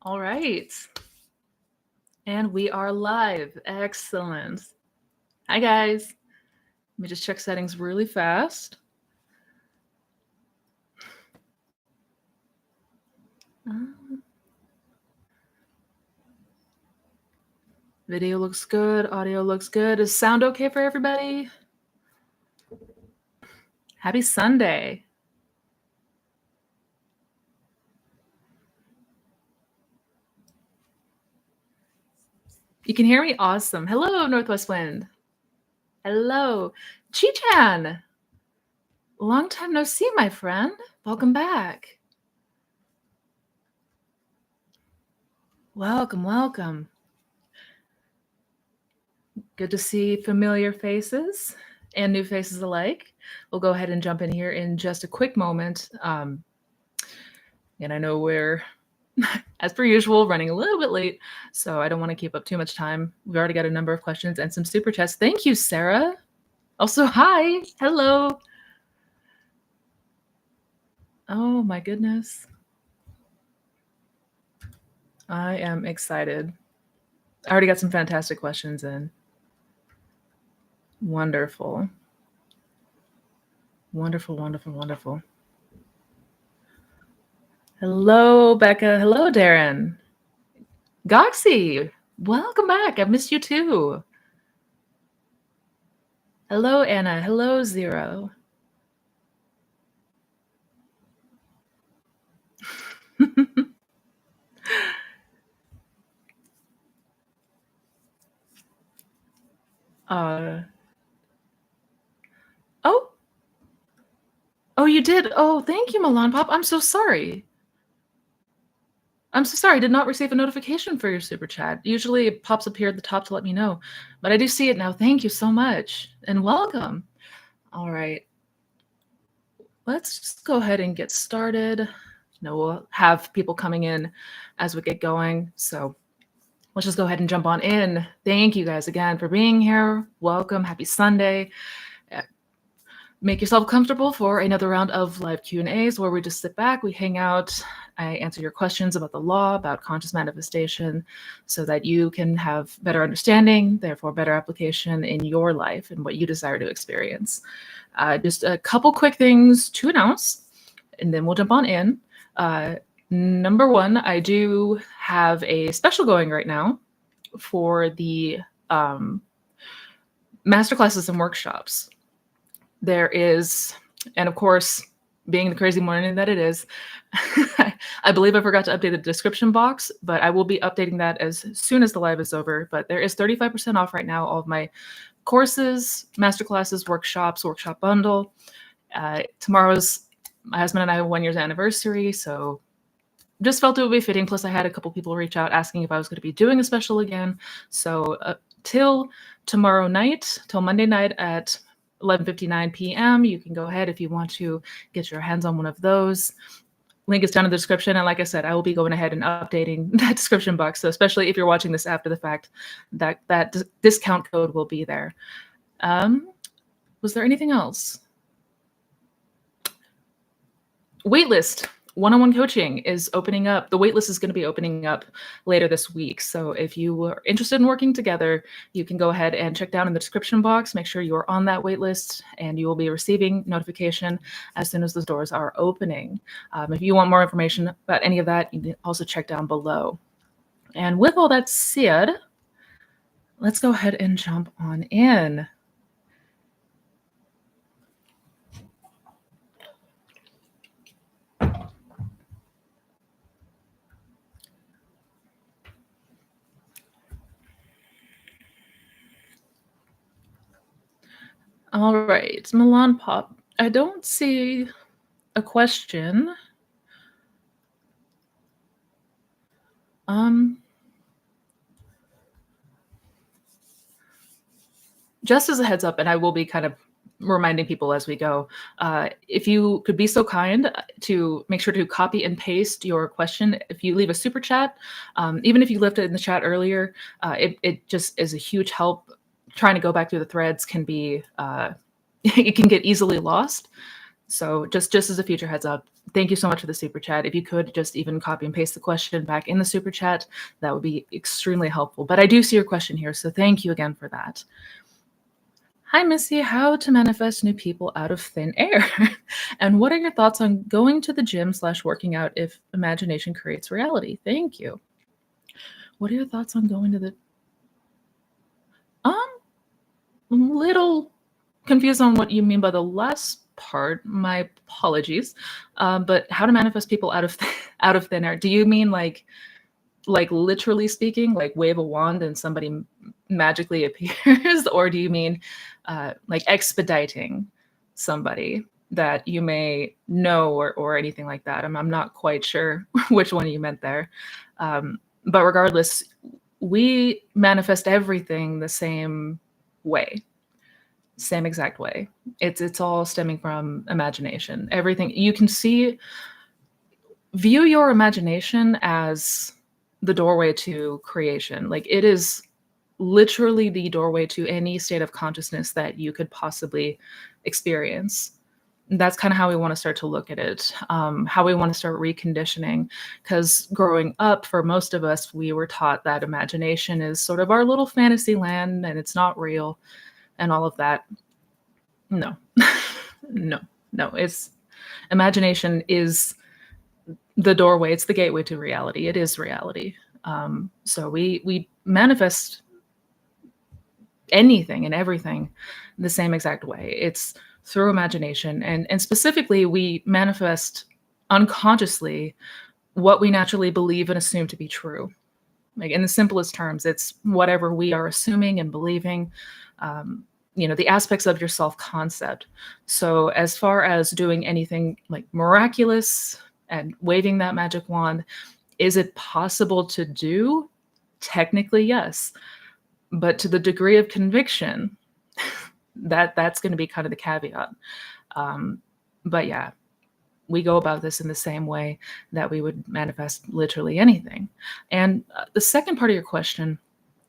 All right. And we are live. Excellent. Hi, guys. Let me just check settings really fast. Video looks good. Audio looks good. Is sound okay for everybody? Happy Sunday. You can hear me? Awesome. Hello, Northwest Wind. Hello. Chi-chan. Long time no see, my friend. Welcome back. Welcome, welcome. Good to see familiar faces and new faces alike. We'll go ahead and jump in here in just a quick moment. And I know we're, as per usual, running a little bit late, so I don't want to keep up too much time. We've already got a number of questions and some super chats. Thank you, Sarah. Also, hi. Hello. Oh, my goodness. I am excited. I already got some fantastic questions in. Wonderful. Wonderful, wonderful, wonderful. Hello, Becca. Hello, Darren. Goxie, welcome back. I've missed you too. Hello, Anna. Hello, Zero. Oh, you did. Oh, thank you, Milan Pop. I'm so sorry. I'm so sorry. I did not receive a notification for your super chat. Usually it pops up here at the top to let me know, but I do see it now. Thank you so much and welcome. All right. Let's just go ahead and get started. We'll have people coming in as we get going. So let's just go ahead and jump on in. Thank you guys again for being here. Welcome. Happy Sunday. Make yourself comfortable for another round of live Q&As where we just sit back, we hang out, I answer your questions about the law, about conscious manifestation, so that you can have better understanding, therefore better application in your life and what you desire to experience. Just a couple quick things to announce, and then we'll jump on in. Number one, I do have a special going right now for the masterclasses and workshops. There is, and of course, being the crazy morning that it is, I believe I forgot to update the description box, but I will be updating that as soon as the live is over. But there is 35% off right now, all of my courses, masterclasses, workshops, workshop bundle. Tomorrow's my husband and I have 1 year's anniversary, so just felt it would be fitting. Plus, I had a couple people reach out asking if I was going to be doing a special again. So till tomorrow night, till Monday night at 11:59 p.m. You can go ahead if you want to get your hands on one of those. Link is down in the description. And like I said, I will be going ahead and updating that description box. So especially if you're watching this after the fact, that discount code will be there. Was there anything else? Waitlist. One-on-one coaching is opening up. The waitlist is going to be opening up later this week. So if you are interested in working together, you can go ahead and check down in the description box. Make sure you are on that waitlist, and you will be receiving notification as soon as those doors are opening. If you want more information about any of that, you can also check down below. And with all that said, let's go ahead and jump on in. All right, Milan Pop. I don't see a question. Just as a heads up, and I will be kind of reminding people as we go, if you could be so kind to make sure to copy and paste your question. If you leave a super chat, even if you left it in the chat earlier, it just is a huge help. Trying to go back through the threads can be, it can get easily lost. So just as a future heads up, thank you so much for the super chat. If you could just even copy and paste the question back in the super chat, that would be extremely helpful. But I do see your question here, so thank you again for that. Hi, Missy. How to manifest new people out of thin air? And what are your thoughts on going to the gym slash working out if imagination creates reality? Thank you. What are your thoughts on going to the um I'm a little confused on what you mean by the last part. My apologies. But how to manifest people out of out of thin air? Do you mean like literally speaking, like wave a wand and somebody magically appears, or do you mean like expediting somebody that you may know or anything like that? I'm not quite sure which one you meant there. But regardless, we manifest everything the same way, same exact way. It's all stemming from imagination. Everything you can see, view your imagination as the doorway to creation. Like it is literally the doorway to any state of consciousness that you could possibly experience. That's kind of how we want to start to look at it, how we want to start reconditioning. Because growing up, for most of us, we were taught that imagination is sort of our little fantasy land and it's not real and all of that. No, no, no. It's imagination is the doorway. It's the gateway to reality. It is reality. So we manifest anything and everything the same exact way. It's through imagination, and specifically we manifest unconsciously what we naturally believe and assume to be true. Like in the simplest terms, it's whatever we are assuming and believing. The aspects of your self-concept. So as far as doing anything like miraculous and waving that magic wand, is it possible to do? Technically, yes. But to the degree of conviction, that's going to be kind of the caveat. But yeah, we go about this in the same way that we would manifest literally anything. And the second part of your question,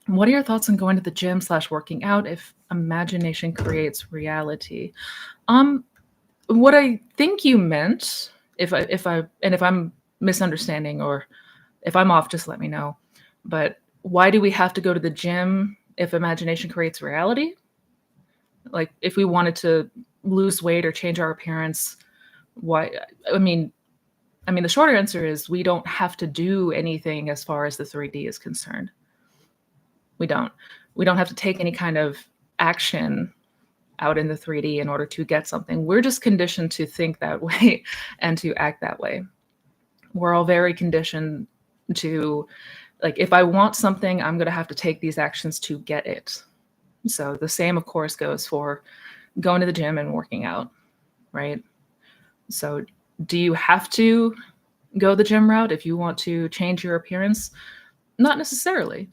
what are your thoughts on going to the gym slash working out if imagination creates reality? What I think you meant, if I'm misunderstanding or if I'm off, just let me know. But why do we have to go to the gym if imagination creates reality? Like if we wanted to lose weight or change our appearance, why? I mean, the shorter answer is we don't have to do anything as far as the 3D is concerned. We don't. We don't have to take any kind of action out in the 3D in order to get something. We're just conditioned to think that way and to act that way. We're all very conditioned to, like, if I want something, I'm going to have to take these actions to get it. So the same, of course, goes for going to the gym and working out, right? So do you have to go the gym route if you want to change your appearance? Not necessarily.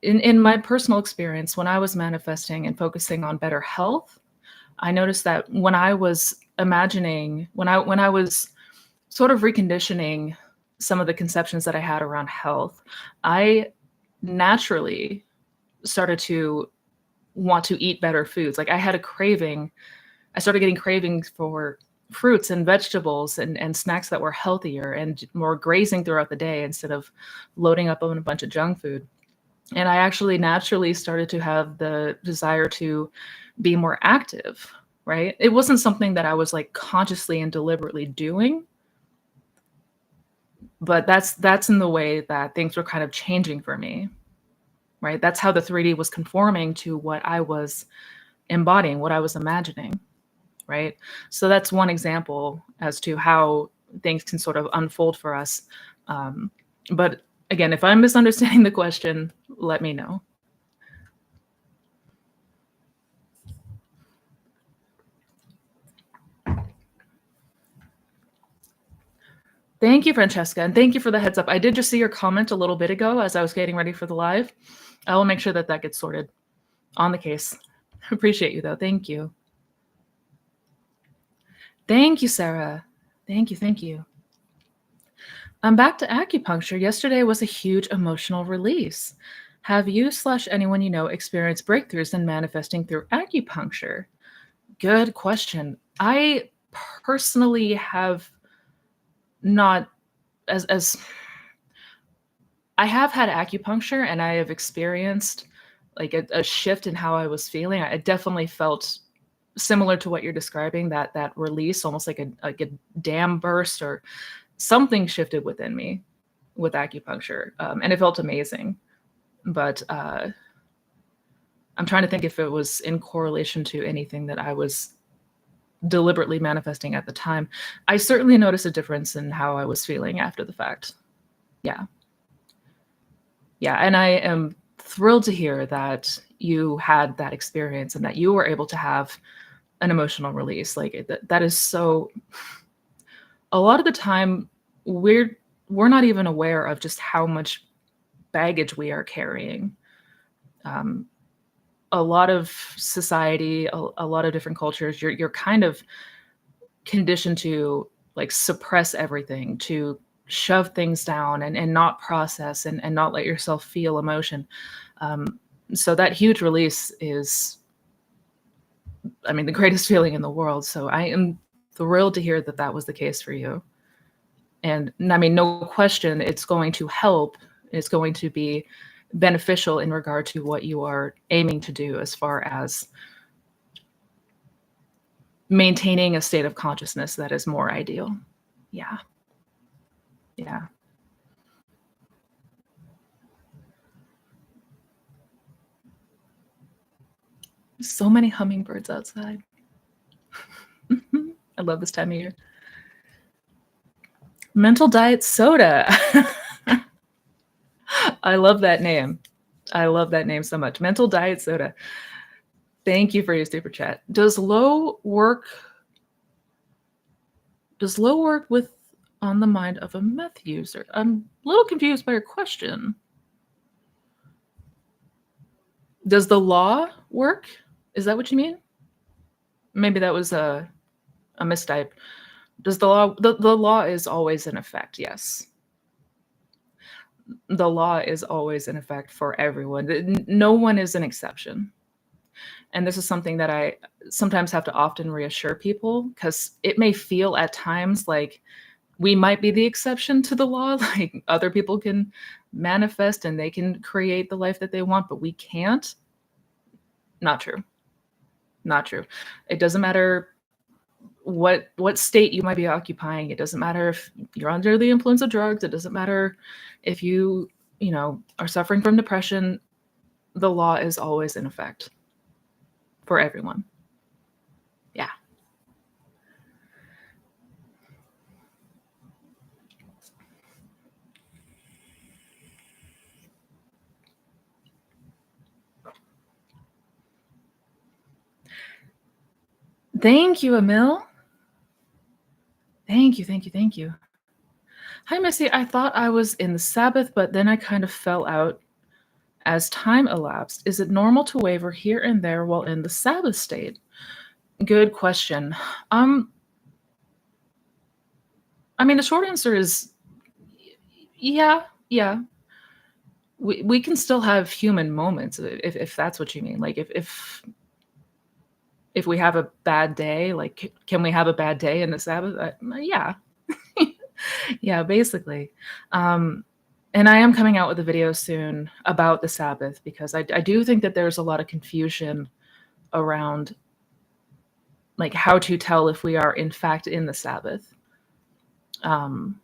In my personal experience, when I was manifesting and focusing on better health, I noticed that when I was imagining, when I was sort of reconditioning some of the conceptions that I had around health, I naturally started to want to eat better foods. Like I had a craving. I started getting cravings for fruits and vegetables and snacks that were healthier and more grazing throughout the day instead of loading up on a bunch of junk food. And I actually naturally started to have the desire to be more active, right? It wasn't something that I was like consciously and deliberately doing, but that's in the way that things were kind of changing for me, right? That's how the 3D was conforming to what I was embodying, what I was imagining, right? So that's one example as to how things can sort of unfold for us. But again, if I'm misunderstanding the question, let me know. Thank you, Francesca, and thank you for the heads up. I did just see your comment a little bit ago as I was getting ready for the live. I will make sure that that gets sorted. On the case. Appreciate you, though. Thank you. Thank you, Sarah. Thank you. Thank you. I'm back to acupuncture. Yesterday was a huge emotional release. Have you / anyone you know experienced breakthroughs in manifesting through acupuncture? Good question. I personally have not as I have had acupuncture and I have experienced like a shift in how I was feeling. I definitely felt similar to what you're describing, that release, almost like a dam burst or something shifted within me with acupuncture, and it felt amazing. But I'm trying to think if it was in correlation to anything that I was deliberately manifesting at the time. I certainly noticed a difference in how I was feeling after the fact. Yeah. Yeah, and I am thrilled to hear that you had that experience and that you were able to have an emotional release. Like that is so a lot of the time we're not even aware of just how much baggage we are carrying. Um, a lot of society, a lot of different cultures, you're kind of conditioned to like suppress everything, to shove things down and not process and not let yourself feel emotion. Um, so that huge release is, I mean, the greatest feeling in the world. So I am thrilled to hear that that was the case for you. And I mean, no question, it's going to help. It's going to be beneficial in regard to what you are aiming to do as far as maintaining a state of consciousness that is more ideal. Yeah. Yeah. So many hummingbirds outside. I love this time of year. Mental Diet Soda. I love that name. I love that name so much. Mental Diet Soda. Thank you for your super chat. Does low work with on the mind of a meth user? I'm a little confused by your question. Does the law work? Is that what you mean? Maybe that was a mistype. Does the law is always in effect, yes. The law is always in effect for everyone. No one is an exception. And this is something that I sometimes have to often reassure people because it may feel at times like we might be the exception to the law. Like other people can manifest and they can create the life that they want, but we can't. Not true. Not true. It doesn't matter what state you might be occupying. It doesn't matter if you're under the influence of drugs. It doesn't matter if you know, are suffering from depression. The law is always in effect for everyone. Yeah. Thank you, Emil. Thank you, thank you, thank you. Hi, Missy. I thought I was in the Sabbath, but then I kind of fell out as time elapsed. Is it normal to waver here and there while in the Sabbath state? Good question. I mean, the short answer is yeah, yeah. We can still have human moments if that's what you mean. Like if we have a bad day, like can we have a bad day in the Sabbath? Yeah. Yeah, basically. And I am coming out with a video soon about the Sabbath because I do think that there's a lot of confusion around like how to tell if we are in fact in the Sabbath. Um,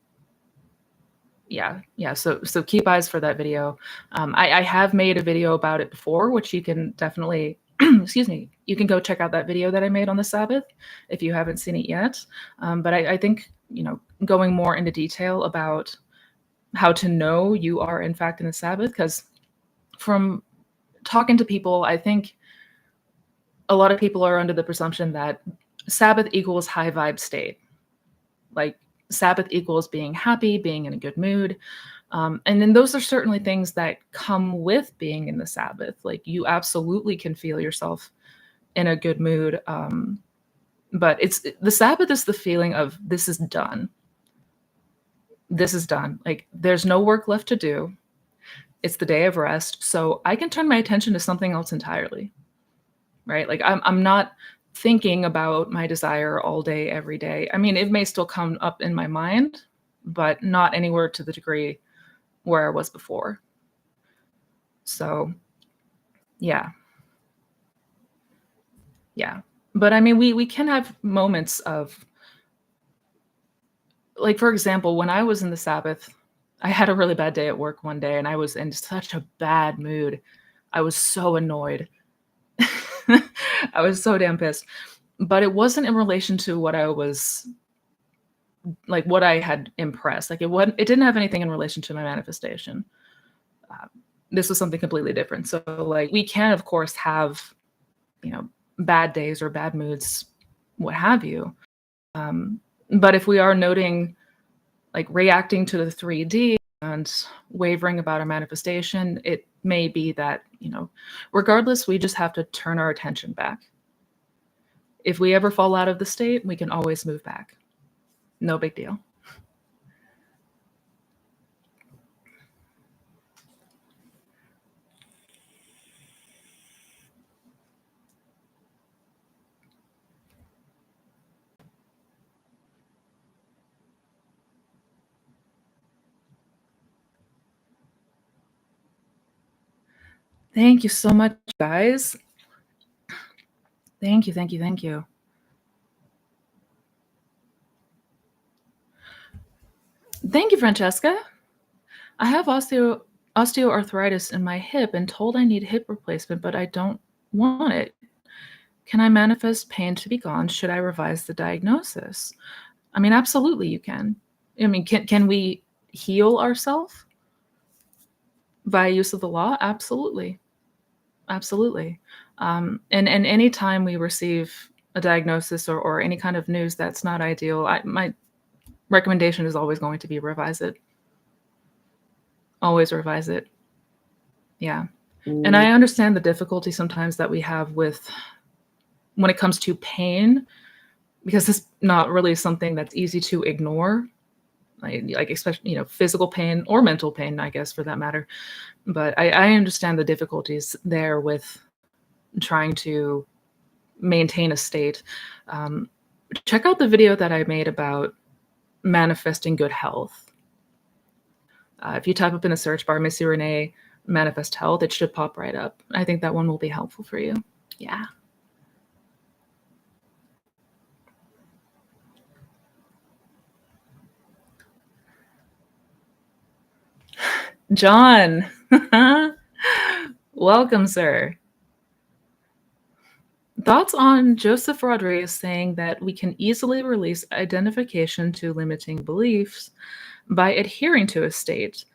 yeah. So keep eyes for that video. I have made a video about it before, which you can definitely excuse me. You can go check out that video that I made on the Sabbath if you haven't seen it yet. But I think going more into detail about how to know you are in fact in the Sabbath, because from talking to people, I think a lot of people are under the presumption that Sabbath equals high vibe state. Like Sabbath equals being happy, being in a good mood. And then those are certainly things that come with being in the Sabbath. Like you absolutely can feel yourself in a good mood. But the Sabbath is the feeling of this is done. This is done. Like there's no work left to do. It's the day of rest. So I can turn my attention to something else entirely. Right? Like I'm not thinking about my desire all day, every day. I mean, it may still come up in my mind, but not anywhere to the degree where I was before. So, yeah, yeah. But I mean, we can have moments of, like, for example, when I was in the Sabbath, I had a really bad day at work one day and I was in such a bad mood. I was so annoyed. I was so damn pissed. But it wasn't in relation to what I was, like, what I had impressed. Like, it didn't have anything in relation to my manifestation. Uh, this was something completely different. So, like, we can, of course, have, you know, bad days or bad moods, what have you. Um, but if we are noting, like, reacting to the 3D and wavering about our manifestation, it may be that, regardless, we just have to turn our attention back. If we ever fall out of the state, we can always move back. No big deal. Thank you so much, guys. Thank you, thank you, thank you. Thank you, Francesca. I have osteoarthritis in my hip and told I need hip replacement, but I don't want it. Can I manifest pain to be gone? Should I revise the diagnosis? I mean, absolutely you can. I mean, can we heal ourselves by use of the law? Absolutely. Absolutely. And anytime we receive a diagnosis or any kind of news that's not ideal, my recommendation is always going to be revise it. Always revise it. Yeah. And I understand the difficulty sometimes that we have with when it comes to pain, because it's not really something that's easy to ignore. Like especially, physical pain or mental pain, I guess, for that matter. But I understand the difficulties there with trying to maintain a state. Check out the video that I made about manifesting good health. If you type up in the search bar, Missy Renee manifest health, it should pop right up. I think that one will be helpful for you. Yeah. John, welcome, sir. Thoughts on Joseph Rodrigue saying that we can easily release identification to limiting beliefs by adhering to a state,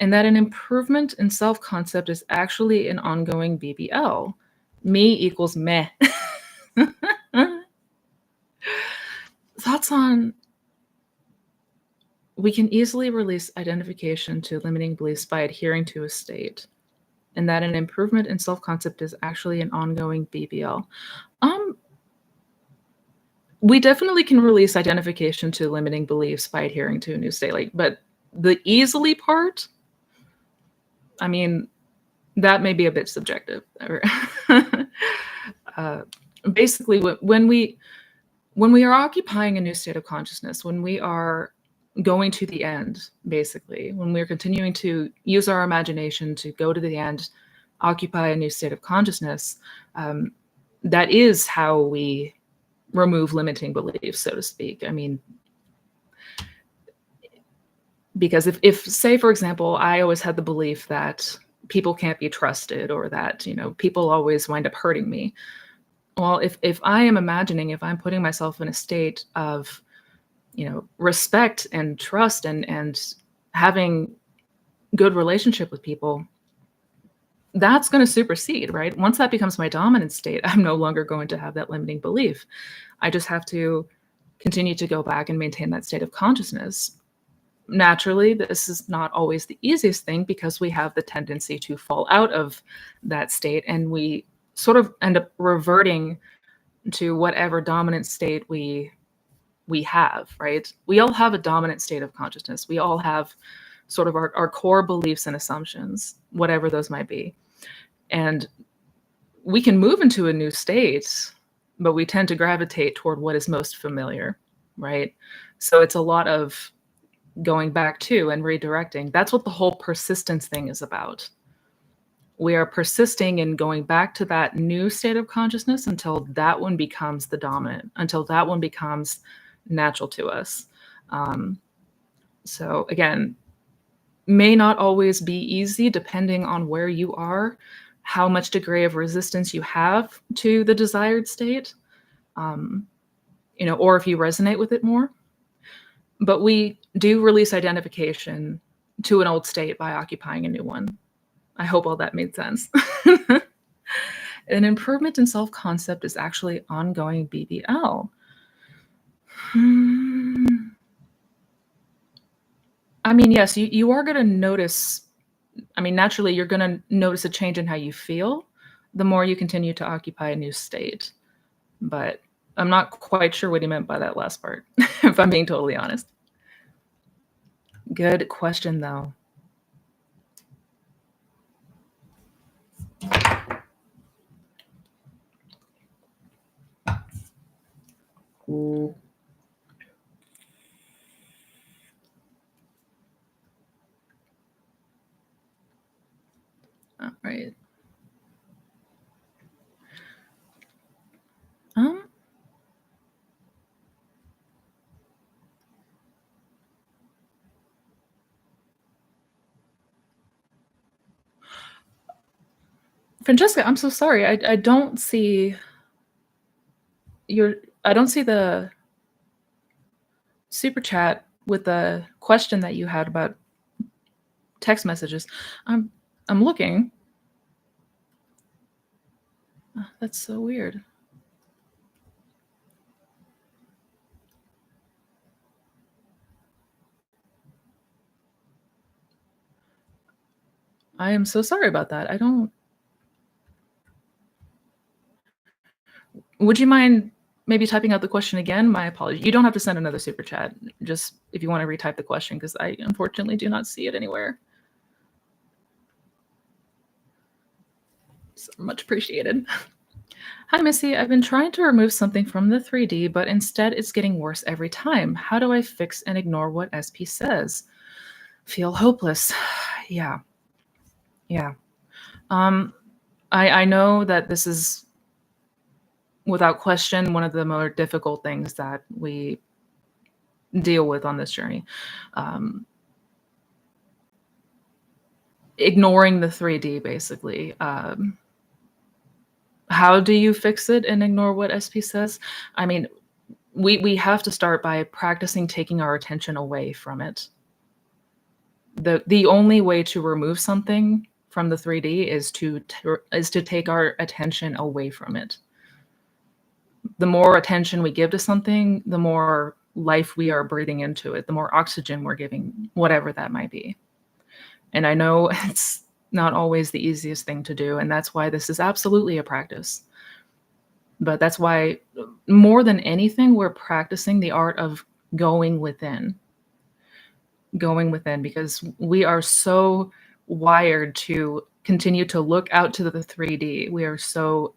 and that an improvement in self-concept is actually an ongoing BBL. Me equals meh. Thoughts on we can easily release identification to limiting beliefs by adhering to a state, and that an improvement in self-concept is actually an ongoing BBL. We definitely can release identification to limiting beliefs by adhering to a new state. But the easily part, I mean, that may be a bit subjective. Basically, when we are occupying a new state of consciousness, when we are going to the end, basically, when we're continuing to use our imagination to go to the end, occupy a new state of consciousness, that is how we remove limiting beliefs, so to speak. I mean, because if say, for example, I always had the belief that people can't be trusted, or that, people always wind up hurting me. Well, if I am imagining, if I'm putting myself in a state of, respect and trust and having good relationship with people, that's going to supersede, right? Once that becomes my dominant state, I'm no longer going to have that limiting belief. I just have to continue to go back and maintain that state of consciousness. Naturally, this is not always the easiest thing, because we have the tendency to fall out of that state, and we sort of end up reverting to whatever dominant state we have, right? We all have a dominant state of consciousness. We all have sort of our core beliefs and assumptions, whatever those might be. And we can move into a new state but we tend to gravitate toward what is most familiar, right? So it's a lot of going back to and redirecting. That's what the whole persistence thing is about. We are persisting in going back to that new state of consciousness until that one becomes the dominant, until that one becomes natural to us. Um, so again, may not always be easy depending on where you are, how much degree of resistance you have to the desired state, um, or if you resonate with it more. But we do release identification to an old state by occupying a new one. I hope all that made sense. An improvement in self-concept is actually ongoing BBL. I mean, yes, you are going to notice. I mean, naturally, you're going to notice a change in how you feel the more you continue to occupy a new state. But I'm not quite sure what he meant by that last part, if I'm being totally honest. Good question, though. Ooh. All right. Francesca, I'm so sorry. I don't see I don't see the super chat with the question that you had about text messages. I'm looking. Oh, that's so weird. I am so sorry about that. Would you mind maybe typing out the question again? My apologies. You don't have to send another super chat. Just if you want to retype the question, because I unfortunately do not see it anywhere. So much appreciated. Hi, Missy. I've been trying to remove something from the 3D, but instead it's getting worse every time. How do I fix and ignore what SP says? Feel hopeless. Yeah. I know that this is, without question, one of the more difficult things that we deal with on this journey. Ignoring the 3D, basically. How do you fix it and ignore what SP says? I mean, we have to start by practicing taking our attention away from it. The only way to remove something from the 3D is to take our attention away from it. The more attention we give to something, the more life we are breathing into it, the more oxygen we're giving, whatever that might be. And I know it's not always the easiest thing to do, and that's why this is absolutely a practice. But that's why, more than anything, we're practicing the art of going within, because we are so wired to continue to look out to the 3D. We are so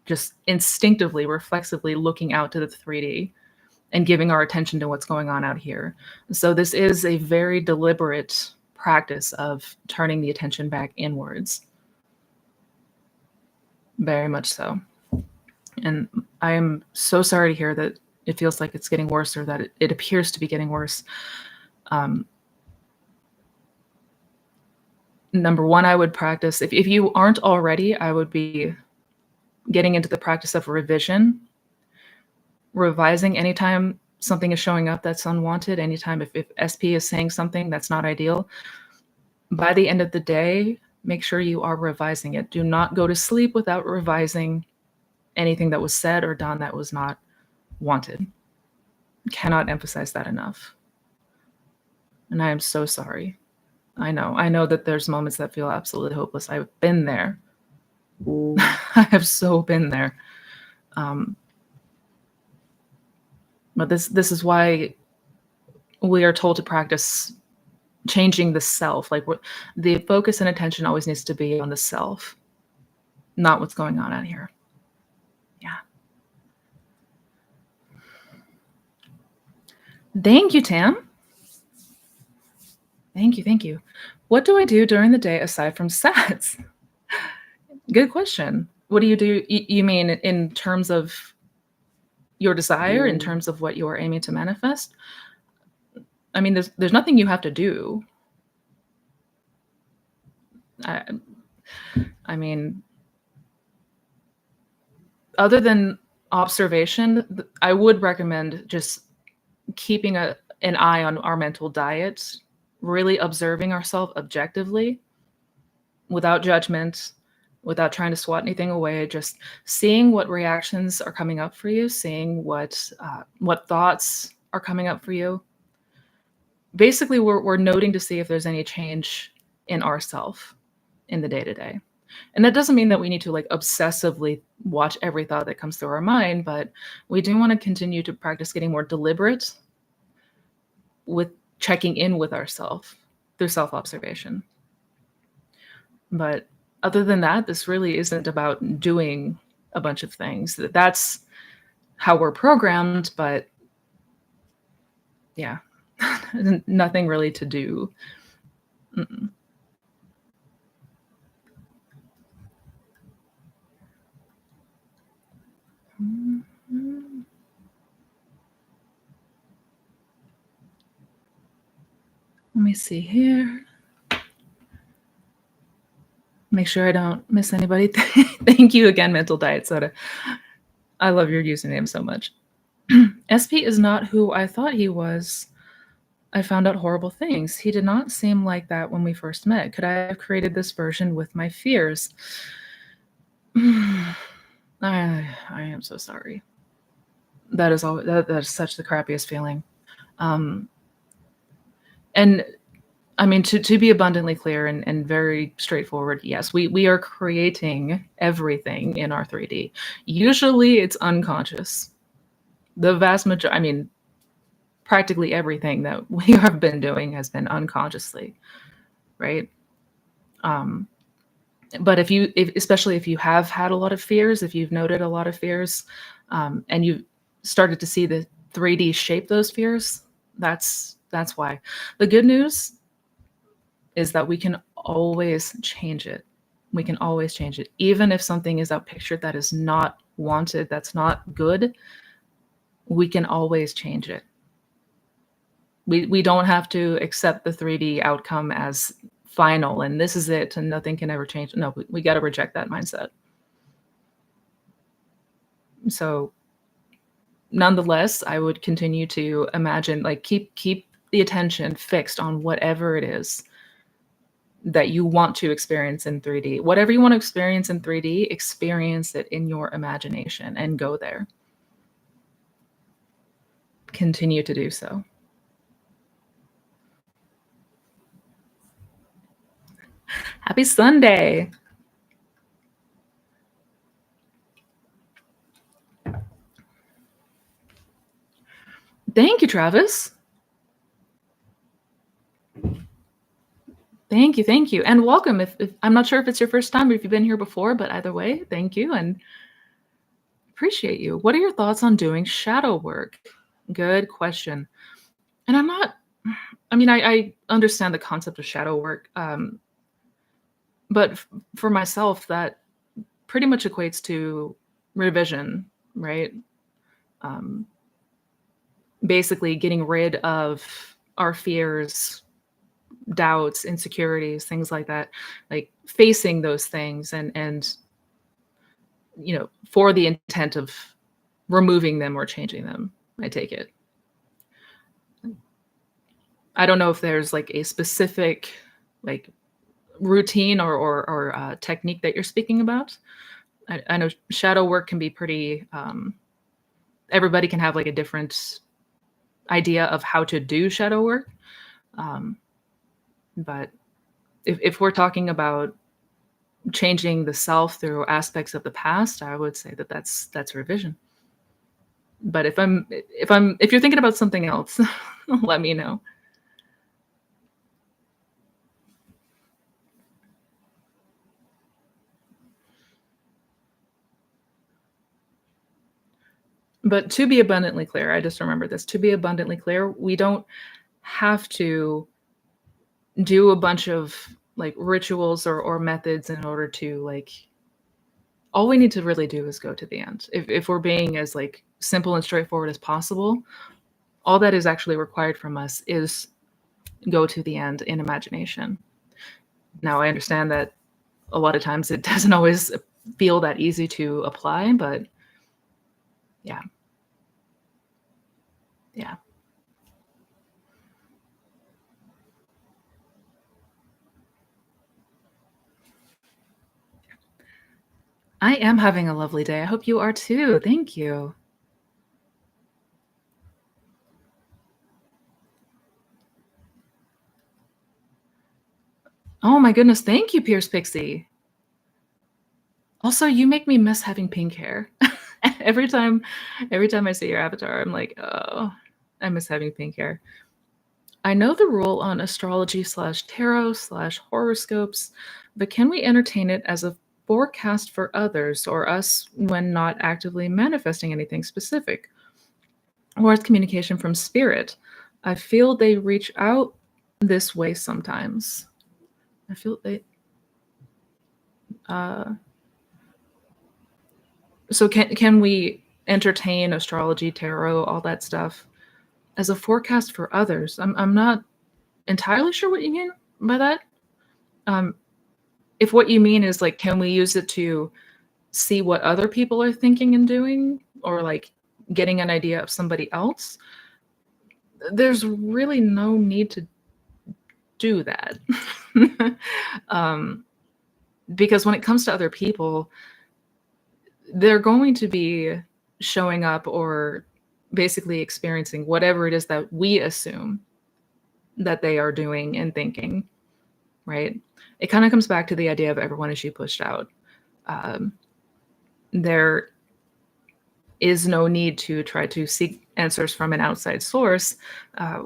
just instinctively, reflexively looking out to the 3D and giving our attention to what's going on out here. So this is a very deliberate practice of turning the attention back inwards. Very much so. And I am so sorry to hear that it feels like it's getting worse, or that it appears to be getting worse. Number one, I would practice, if you aren't already, I would be getting into the practice of revision, revising anytime something is showing up that's unwanted, anytime if SP is saying something that's not ideal. By the end of the day, make sure you are revising it. Do not go to sleep without revising anything that was said or done that was not wanted. Cannot emphasize that enough. And I am so sorry. I know that there's moments that feel absolutely hopeless. I've been there. I have so been there. But this is why we are told to practice changing the self. Like, the focus and attention always needs to be on the self, not what's going on out here. Yeah. Thank you, Tam. Thank you, thank you. What do I do during the day aside from sats? Good question. What do? You mean in terms of your desire, in terms of what you're aiming to manifest? I mean, there's nothing you have to do. I, I mean, other than observation, I would recommend just keeping an eye on our mental diet, really observing ourselves objectively without judgment, without trying to swat anything away, just seeing what reactions are coming up for you, seeing what thoughts are coming up for you. Basically, we're noting to see if there's any change in ourself in the day to day. And that doesn't mean that we need to like obsessively watch every thought that comes through our mind, but we do want to continue to practice getting more deliberate with checking in with ourselves through self-observation. But other than that, this really isn't about doing a bunch of things. That's how we're programmed, but yeah, nothing really to do. Mm-mm. Mm-hmm. Let me see here. Make sure I don't miss anybody. Thank you again, Mental Diet Soda. I love your username so much. SP is not who I thought he was. I found out horrible things. He did not seem like that when we first met. Could I have created this version with my fears? I am so sorry. That is all. That is such the crappiest feeling. And I mean, to be abundantly clear and very straightforward, yes, we are creating everything in our 3D. Usually, it's unconscious. The vast majority, I mean, practically everything that we have been doing has been unconsciously, right? But especially if you have had a lot of fears, if you've noted a lot of fears, and you started to see the 3D shape those fears, that's why. The good news is that we can always change it. We can always change it, even if something is outpictured that is not wanted, that's not good. We can always change it. We don't have to accept the 3D outcome as final and this is it and nothing can ever change. No, we got to reject that mindset. So nonetheless, I would continue to imagine, like keep the attention fixed on whatever it is that you want to experience in 3D. Whatever you want to experience in 3D, experience it in your imagination and go there. Continue to do so. Happy Sunday. Thank you, Travis. Thank you, thank you. And welcome. If I'm not sure if it's your first time or if you've been here before, but either way, thank you and appreciate you. What are your thoughts on doing shadow work? Good question. And I understand the concept of shadow work, but for myself, that pretty much equates to revision, right? Um, Basically getting rid of our fears, doubts, insecurities, things like that, like facing those things and for the intent of removing them or changing them, I take it. I don't know if there's like a specific like routine or technique that you're speaking about. I know shadow work can be pretty everybody can have like a different idea of how to do shadow work. But if we're talking about changing the self through aspects of the past, I would say that that's revision. But if you're thinking about something else, let me know. But to be abundantly clear, I just remember this. To be abundantly clear, we don't have to do a bunch of like rituals or methods in order to like all we need to really do is go to the end. If we're being as like simple and straightforward as possible, all that is actually required from us is go to the end in imagination. Now I understand that a lot of times it doesn't always feel that easy to apply, but yeah. Yeah. I am having a lovely day. I hope you are too. Thank you. Oh my goodness, thank you, Pierce Pixie. Also, you make me miss having pink hair. every time every time I see your avatar, I'm like, "Oh, I miss having pink hair." I know the rule on astrology slash tarot slash horoscopes, but can we entertain it as a forecast for others or us when not actively manifesting anything specific? Or as communication from spirit? I feel they reach out this way sometimes. I feel they uh so can we entertain astrology, tarot, all that stuff as a forecast for others? I'm not entirely sure what you mean by that. Um, if what you mean is like, can we use it to see what other people are thinking and doing, or like getting an idea of somebody else? There's really no need to do that. um, because when it comes to other people, they're going to be showing up or basically experiencing whatever it is that we assume that they are doing and thinking, right? It kind of comes back to the idea of everyone is she pushed out. Um, there is no need to try to seek answers from an outside source uh,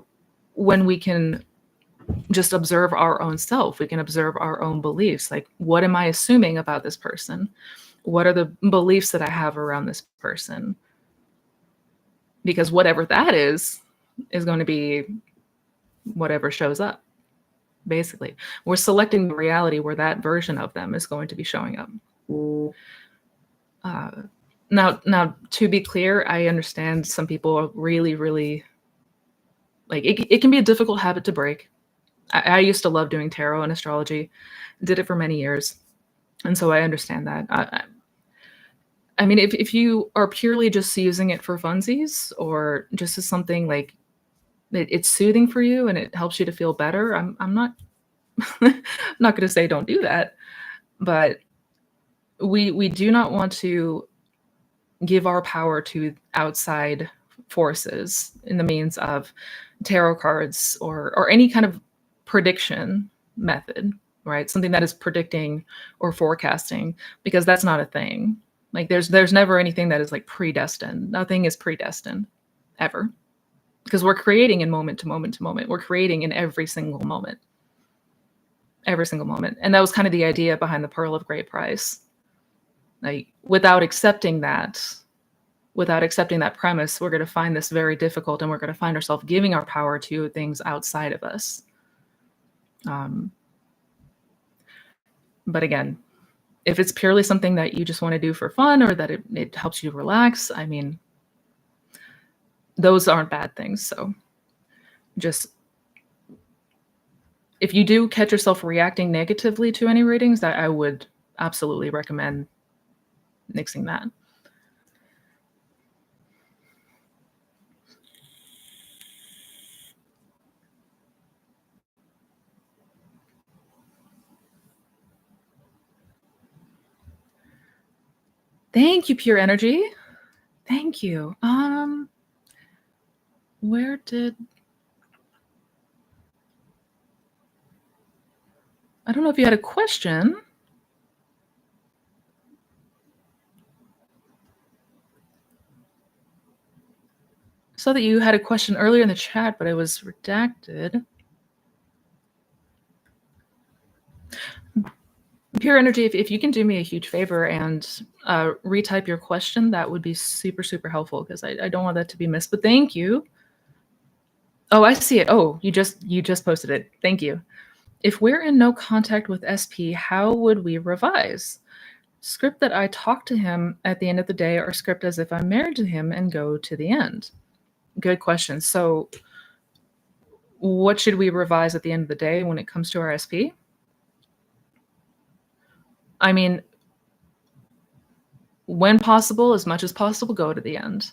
when we can just observe our own self. We can observe our own beliefs. Like, what am I assuming about this person? What are the beliefs that I have around this person? Because whatever that is going to be whatever shows up. Basically, we're selecting the reality where that version of them is going to be showing up. Uh, now, to be clear, I understand some people really, really like it can be a difficult habit to break. I used to love doing tarot and astrology, did it for many years, and so I understand that. I mean, if you are purely just using it for funsies or just as something like it's soothing for you and it helps you to feel better, I'm not not going to say don't do that, but we do not want to give our power to outside forces in the means of tarot cards or any kind of prediction method, right? Something that is predicting or forecasting, because that's not a thing. Like there's never anything that is like predestined. Nothing is predestined ever. Because we're creating in moment to moment to moment. We're creating in every single moment. Every single moment. And that was kind of the idea behind the Pearl of Great Price. Like without accepting that premise, we're going to find this very difficult, and we're going to find ourselves giving our power to things outside of us. But again, if it's purely something that you just want to do for fun or that it helps you relax, I mean, those aren't bad things. So just if you do catch yourself reacting negatively to any readings, that I would absolutely recommend nixing that. Thank you, Pure Energy. Thank you. Where did I don't know if you had a question. I saw that you had a question earlier in the chat, but it was redacted. Pure energy, if you can do me a huge favor and retype your question, that would be super, super helpful because I don't want that to be missed. But thank you. Oh, I see it. Oh, you just posted it. Thank you. If we're in no contact with SP, how would we revise? Script that I talk to him at the end of the day, or script as if I'm married to him and go to the end? Good question. So, what should we revise at the end of the day when it comes to our SP? I mean, when possible, as much as possible, go to the end.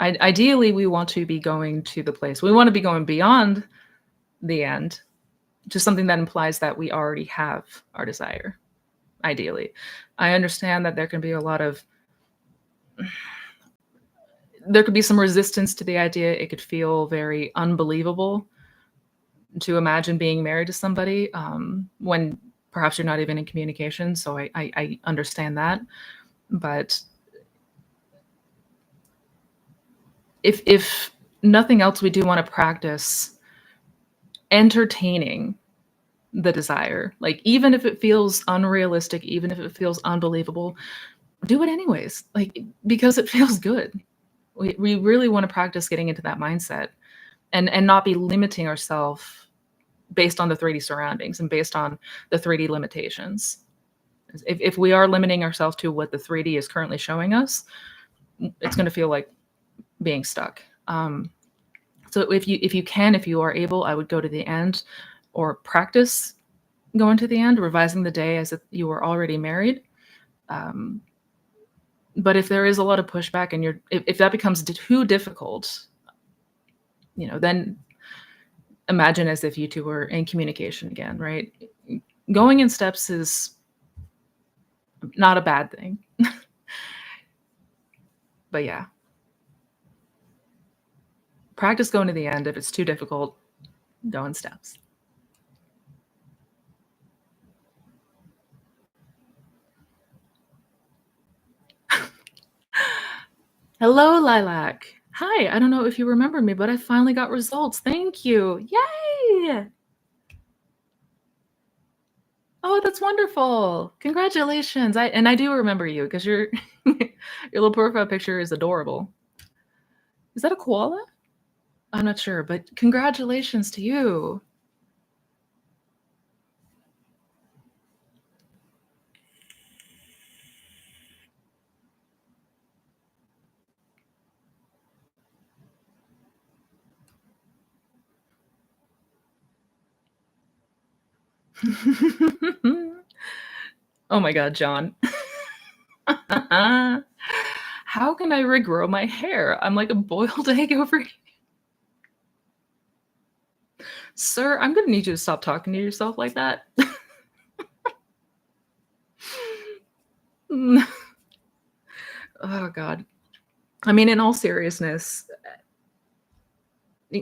Ideally, we want to be going to the place. We want to be going beyond the end to something that implies that we already have our desire, ideally. I understand that there can be there could be some resistance to the idea. It could feel very unbelievable to imagine being married to somebody when perhaps you're not even in communication. So I understand that. But if nothing else, we do want to practice entertaining the desire. Like, even if it feels unrealistic, even if it feels unbelievable, do it anyways, like, because it feels good. We really want to practice getting into that mindset and not be limiting ourselves based on the 3D surroundings and based on the 3D limitations. If we are limiting ourselves to what the 3D is currently showing us, it's going to feel like being stuck. So if you are able, I would go to the end or practice going to the end, revising the day as if you were already married. But if there is a lot of pushback and if that becomes too difficult, then imagine as if you two were in communication again, right? Going in steps is not a bad thing. But yeah, practice going to the end. If it's too difficult, go in steps. Hello, Lilac. Hi, I don't know if you remember me, but I finally got results. Thank you. Yay! Oh, that's wonderful. Congratulations. I do remember you because your your little profile picture is adorable. Is that a koala? I'm not sure, but congratulations to you. Oh my god, John. How can I regrow my hair? I'm like a boiled egg over here. Sir, I'm gonna need you to stop talking to yourself like that. Oh god. I mean, in all seriousness,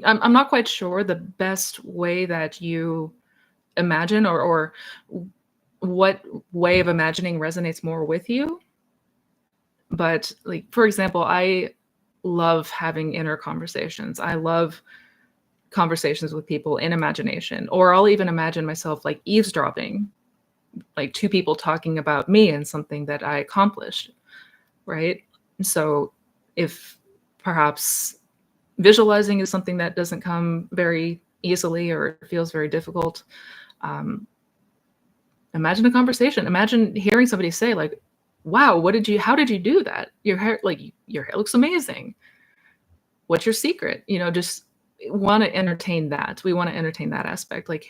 I'm not quite sure the best way that you imagine or what way of imagining resonates more with you. But, like, for example, I love having inner conversations. I love conversations with people in imagination, or I'll even imagine myself like eavesdropping, like two people talking about me and something that I accomplished, right? So if perhaps visualizing is something that doesn't come very easily or feels very difficult, um, imagine a conversation. Imagine hearing somebody say like, "Wow, how did you do that? Your hair looks amazing. What's your secret?" Just want to entertain that. We want to entertain that aspect. Like,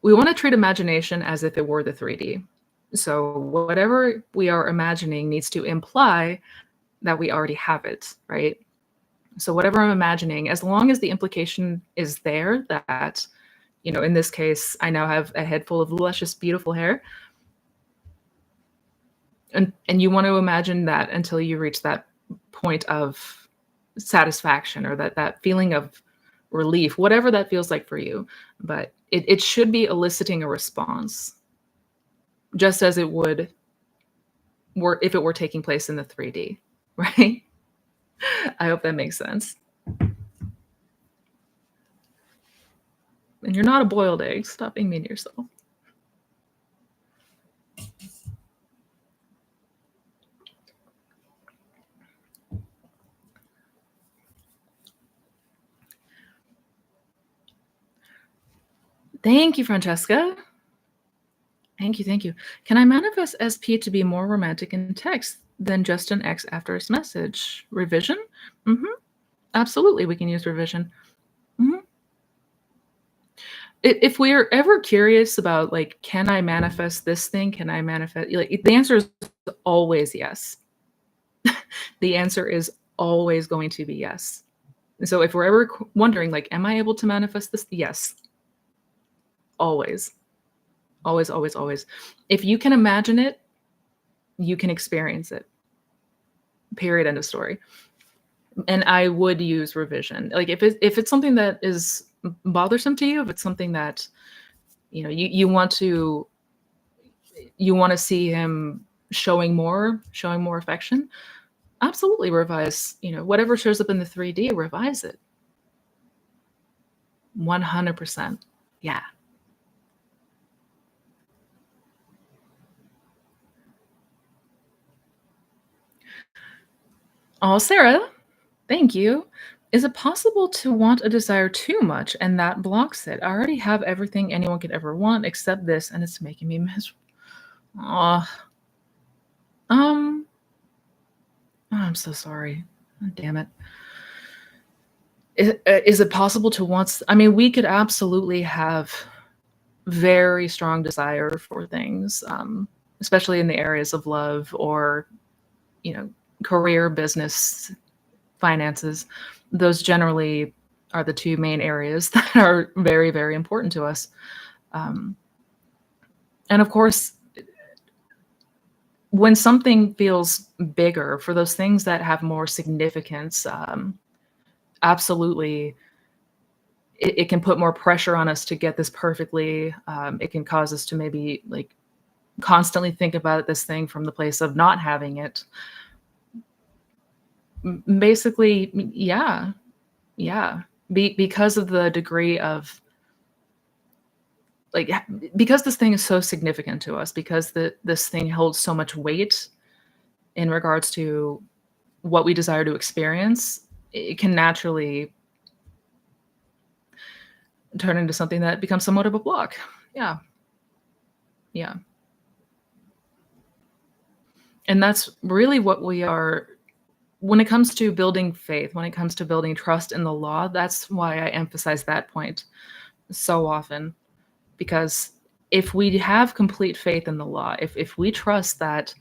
we want to treat imagination as if it were the 3D. So whatever we are imagining needs to imply that we already have it, right? So whatever I'm imagining, as long as the implication is there that, in this case, I now have a head full of luscious, beautiful hair, and you want to imagine that until you reach that point of satisfaction or that feeling of relief, whatever that feels like for you. But it should be eliciting a response, just as it would if it were taking place in the 3D, right? I hope that makes sense. And you're not a boiled egg. Stop being mean to yourself. Thank you, Francesca. Thank you, thank you. Can I manifest SP to be more romantic in text than just an X after its message? Revision? Absolutely, we can use revision. If we're ever curious about, like, can I manifest this thing? Can I manifest, like, the answer is always yes. The answer is always going to be yes. And so if we're ever wondering, like, am I able to manifest this? Yes. Always. Always, always, always. If you can imagine it, you can experience it. Period. End of story. And I would use revision. Like, if it's something that is bothersome to you, if it's something that, you know, you want to see him showing more affection, absolutely revise. You know, whatever shows up in the 3D, revise it. 100%. Yeah. Oh, Sarah, thank you. Is it possible to want a desire too much and that blocks it? I already have everything anyone could ever want except this, and it's making me miserable. Oh, I'm so sorry. Oh, damn it. Is it possible to want? I mean, we could absolutely have very strong desire for things, especially in the areas of love or, you know, career, business, finances. Those generally are the two main areas that are very, very important to us. And of course, when something feels bigger, for those things that have more significance, absolutely, it can put more pressure on us to get this perfectly. It can cause us to maybe, like, constantly think about this thing from the place of not having it. Basically, yeah. Because of the degree of, like, because this thing is so significant to us, because this thing holds so much weight in regards to what we desire to experience, it can naturally turn into something that becomes somewhat of a block. Yeah. Yeah. And that's really what we are when it comes to building faith, when it comes to building trust in the law. That's why I emphasize that point so often, because if we have complete faith in the law, if we trust that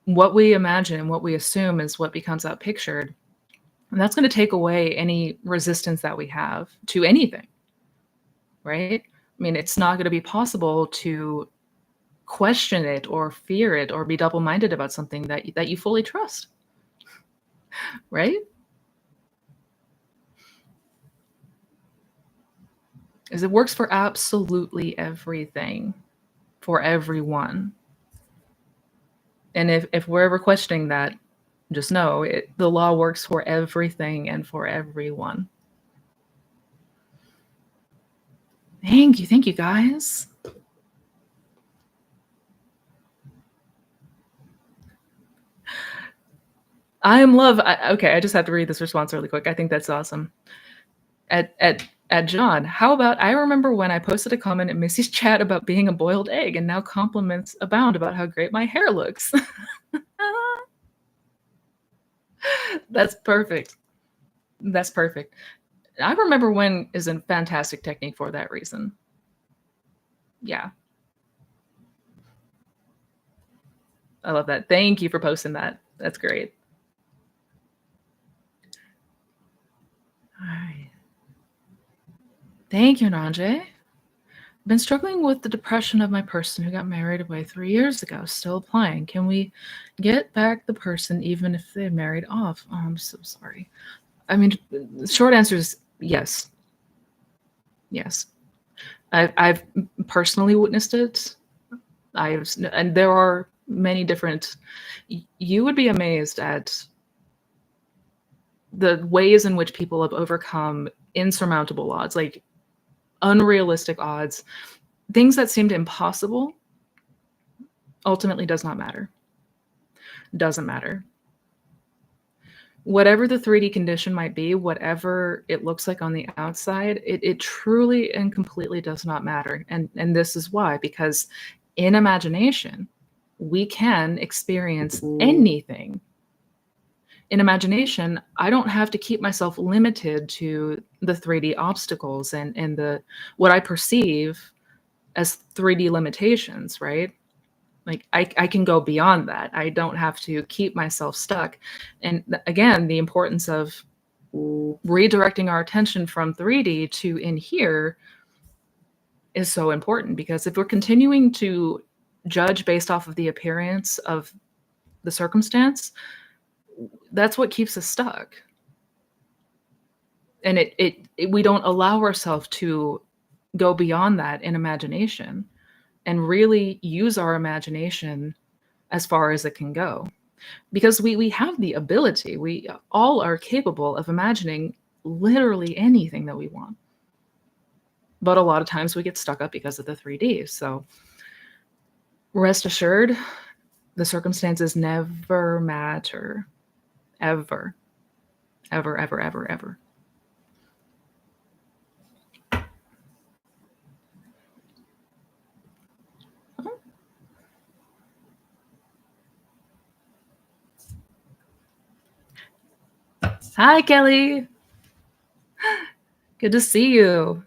what we imagine, what we assume is what becomes out pictured, and that's going to take away any resistance that we have to anything, right? I mean, it's not going to be possible to question it or fear it or be double-minded about something that you fully trust, right? Is it works for absolutely everything, for everyone. And if we're ever questioning that, just know the law works for everything and for everyone. Thank you guys. I am love. Okay, I just have to read this response really quick. I think that's awesome. At John, how about I remember when I posted a comment in Missy's chat about being a boiled egg, and now compliments abound about how great my hair looks. That's perfect. That's perfect. I remember when is a fantastic technique for that reason. Yeah. I love that. Thank you for posting that. That's great. All right. Thank you, Nanje. Been struggling with the depression of my person who got married away 3 years ago. Still applying. Can we get back the person even if they married off? Oh, I'm so sorry. I mean, the short answer is yes. Yes. I've personally witnessed it. And there are many different. You would be amazed at the ways in which people have overcome insurmountable odds. Like, unrealistic odds, things that seemed impossible ultimately does not matter. Doesn't matter. Whatever the 3D condition might be, whatever it looks like on the outside, it truly and completely does not matter. And this is why, because in imagination, we can experience anything. In imagination, I don't have to keep myself limited to the 3D obstacles and the what I perceive as 3D limitations, right? Like I can go beyond that. I don't have to keep myself stuck. And again, the importance of redirecting our attention from 3D to in here is so important, because if we're continuing to judge based off of the appearance of the circumstance, that's what keeps us stuck. And we don't allow ourselves to go beyond that in imagination and really use our imagination as far as it can go, because we have the ability, we all are capable of imagining literally anything that we want, but a lot of times we get stuck up because of the 3D. So rest assured, the circumstances never matter, ever, ever, ever, ever, ever. Hi, Kelly. Good to see you.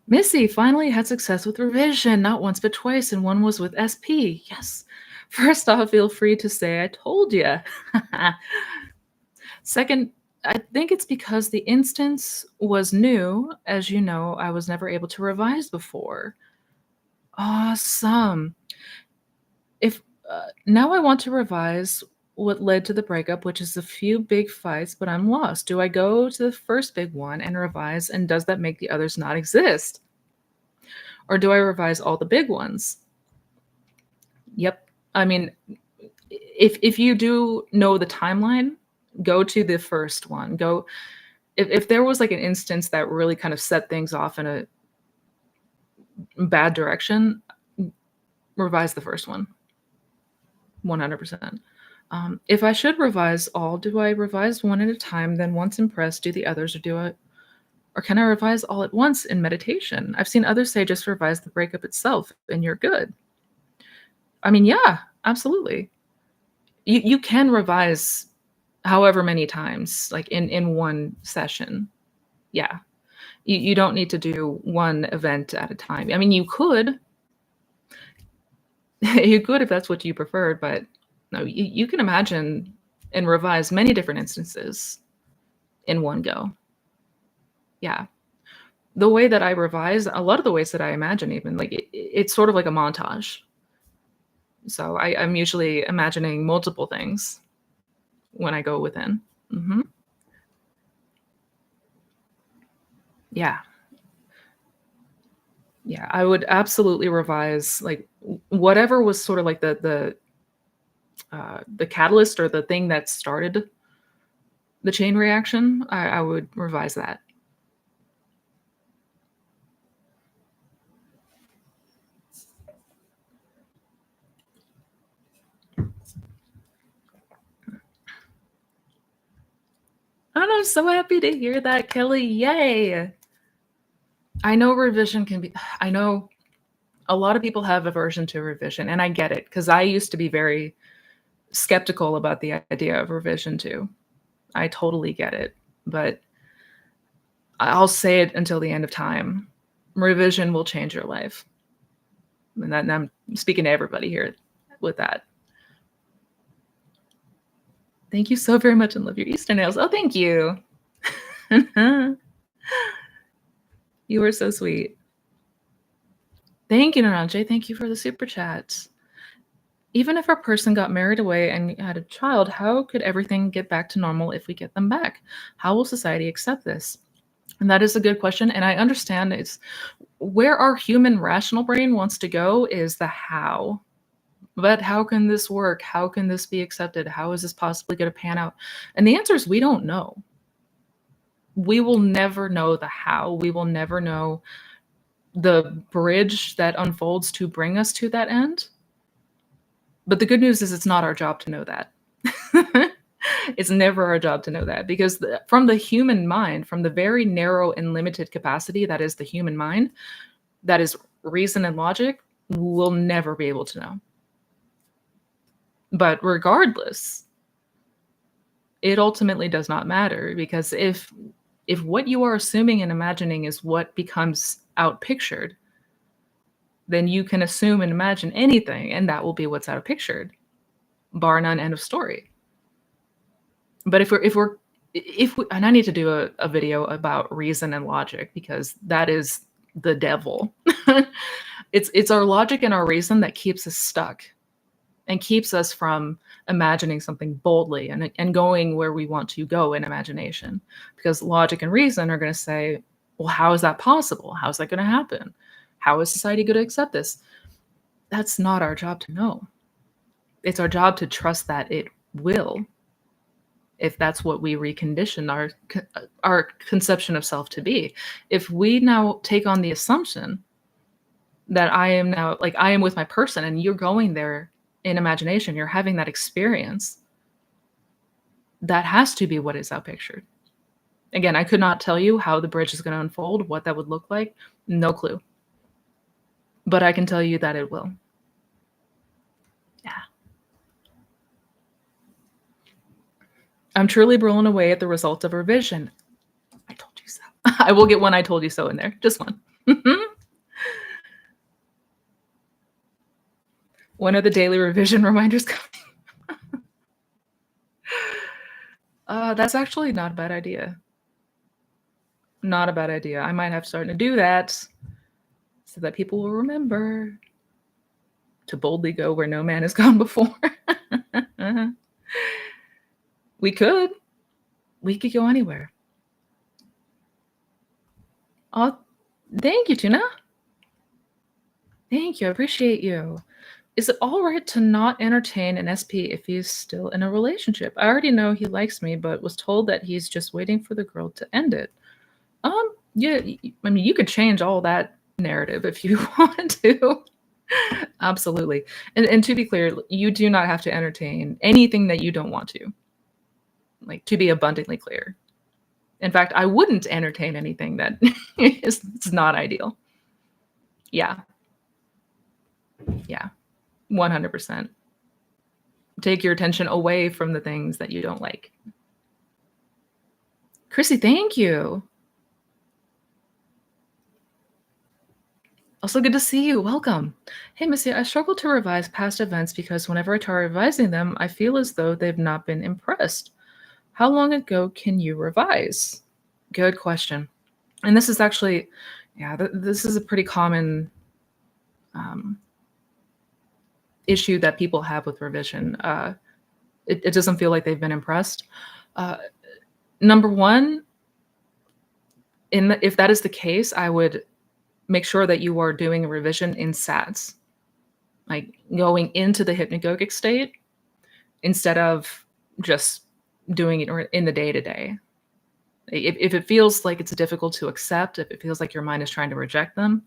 Missy finally had success with revision, not once but twice, and one was with SP. Yes. First off, feel free to say I told you. Second, I think it's because the instance was new. As you know, I was never able to revise before. Awesome. If now I want to revise what led to the breakup, which is a few big fights, but I'm lost. Do I go to the first big one and revise, and does that make the others not exist? Or do I revise all the big ones? Yep. I mean, if you do know the timeline, go to the first one. Go if there was like an instance that really kind of set things off in a bad direction, revise the first one. 100%. If I should revise all, do I revise one at a time, then once impressed, do the others, or can I revise all at once in meditation? I've seen others say just revise the breakup itself and you're good. I mean, yeah, absolutely. You can revise however many times, like in one session. Yeah. You don't need to do one event at a time. I mean, you could. You could if that's what you preferred, but no, you can imagine and revise many different instances in one go. Yeah. The way that I revise, a lot of the ways that I imagine, even like it's sort of like a montage. So I'm usually imagining multiple things when I go within. Hmm. Yeah. Yeah. I would absolutely revise like whatever was sort of like the catalyst or the thing that started the chain reaction. I would revise that. And I'm so happy to hear that, Kelly. Yay. I know revision can be, I know a lot of people have aversion to revision, and I get it because I used to be very skeptical about the idea of revision too. I totally get it. But I'll say it until the end of time. Revision will change your life. And I'm speaking to everybody here with that. Thank you so very much and love your Easter nails. Oh, thank you. You were so sweet. Thank you, Naranje. Thank you for the super chats. Even if our person got married away and had a child, how could everything get back to normal if we get them back? How will society accept this? And that is a good question. And I understand it's where our human rational brain wants to go is the how. But how can this work? How can this be accepted? How is this possibly going to pan out? And the answer is we don't know. We will never know the how. We will never know the bridge that unfolds to bring us to that end. But the good news is it's not our job to know that. It's never our job to know that because from the human mind, from the very narrow and limited capacity that is the human mind, that is reason and logic, we'll never be able to know. But regardless, it ultimately does not matter because if what you are assuming and imagining is what becomes outpictured, then you can assume and imagine anything, and that will be what's outpictured, bar none, end of story. But if we, and I need to do a video about reason and logic because that is the devil. It's our logic and our reason that keeps us stuck and keeps us from imagining something boldly and going where we want to go in imagination. Because logic and reason are going to say, well, how is that possible? How is that going to happen? How is society going to accept this? That's not our job to know. It's our job to trust that it will, if that's what we recondition our conception of self to be. If we now take on the assumption that I am now, like I am with my person and you're going there in imagination, you're having that experience, that has to be what is outpictured. Again, I could not tell you how the bridge is going to unfold, what that would look like, no clue. But I can tell you that it will. Yeah. I'm truly blown away at the result of revision. I told you so. I will get one I told you so in there. Just one. When are the daily revision reminders coming? That's actually not a bad idea. Not a bad idea. I might have to start to do that so that people will remember to boldly go where no man has gone before. We could go anywhere. Oh, thank you, Tuna. Thank you. I appreciate you. Is it all right to not entertain an SP if he's still in a relationship? I already know he likes me, but was told that he's just waiting for the girl to end it. Yeah, I mean, you could change all that narrative if you want to. Absolutely. And to be clear, you do not have to entertain anything that you don't want to. Like, to be abundantly clear. In fact, I wouldn't entertain anything that is not ideal. Yeah. Yeah. 100%. Take your attention away from the things that you don't like. Chrissy, thank you. Also good to see you. Welcome. Hey, Missy, I struggle to revise past events because whenever I try revising them, I feel as though they've not been impressed. How long ago can you revise? Good question. And this is actually, yeah, this is a pretty common issue that people have with revision. It doesn't feel like they've been impressed. Number one, if that is the case, I would make sure that you are doing a revision in SATs, like going into the hypnagogic state instead of just doing it in the day-to-day. If it feels like it's difficult to accept, if it feels like your mind is trying to reject them,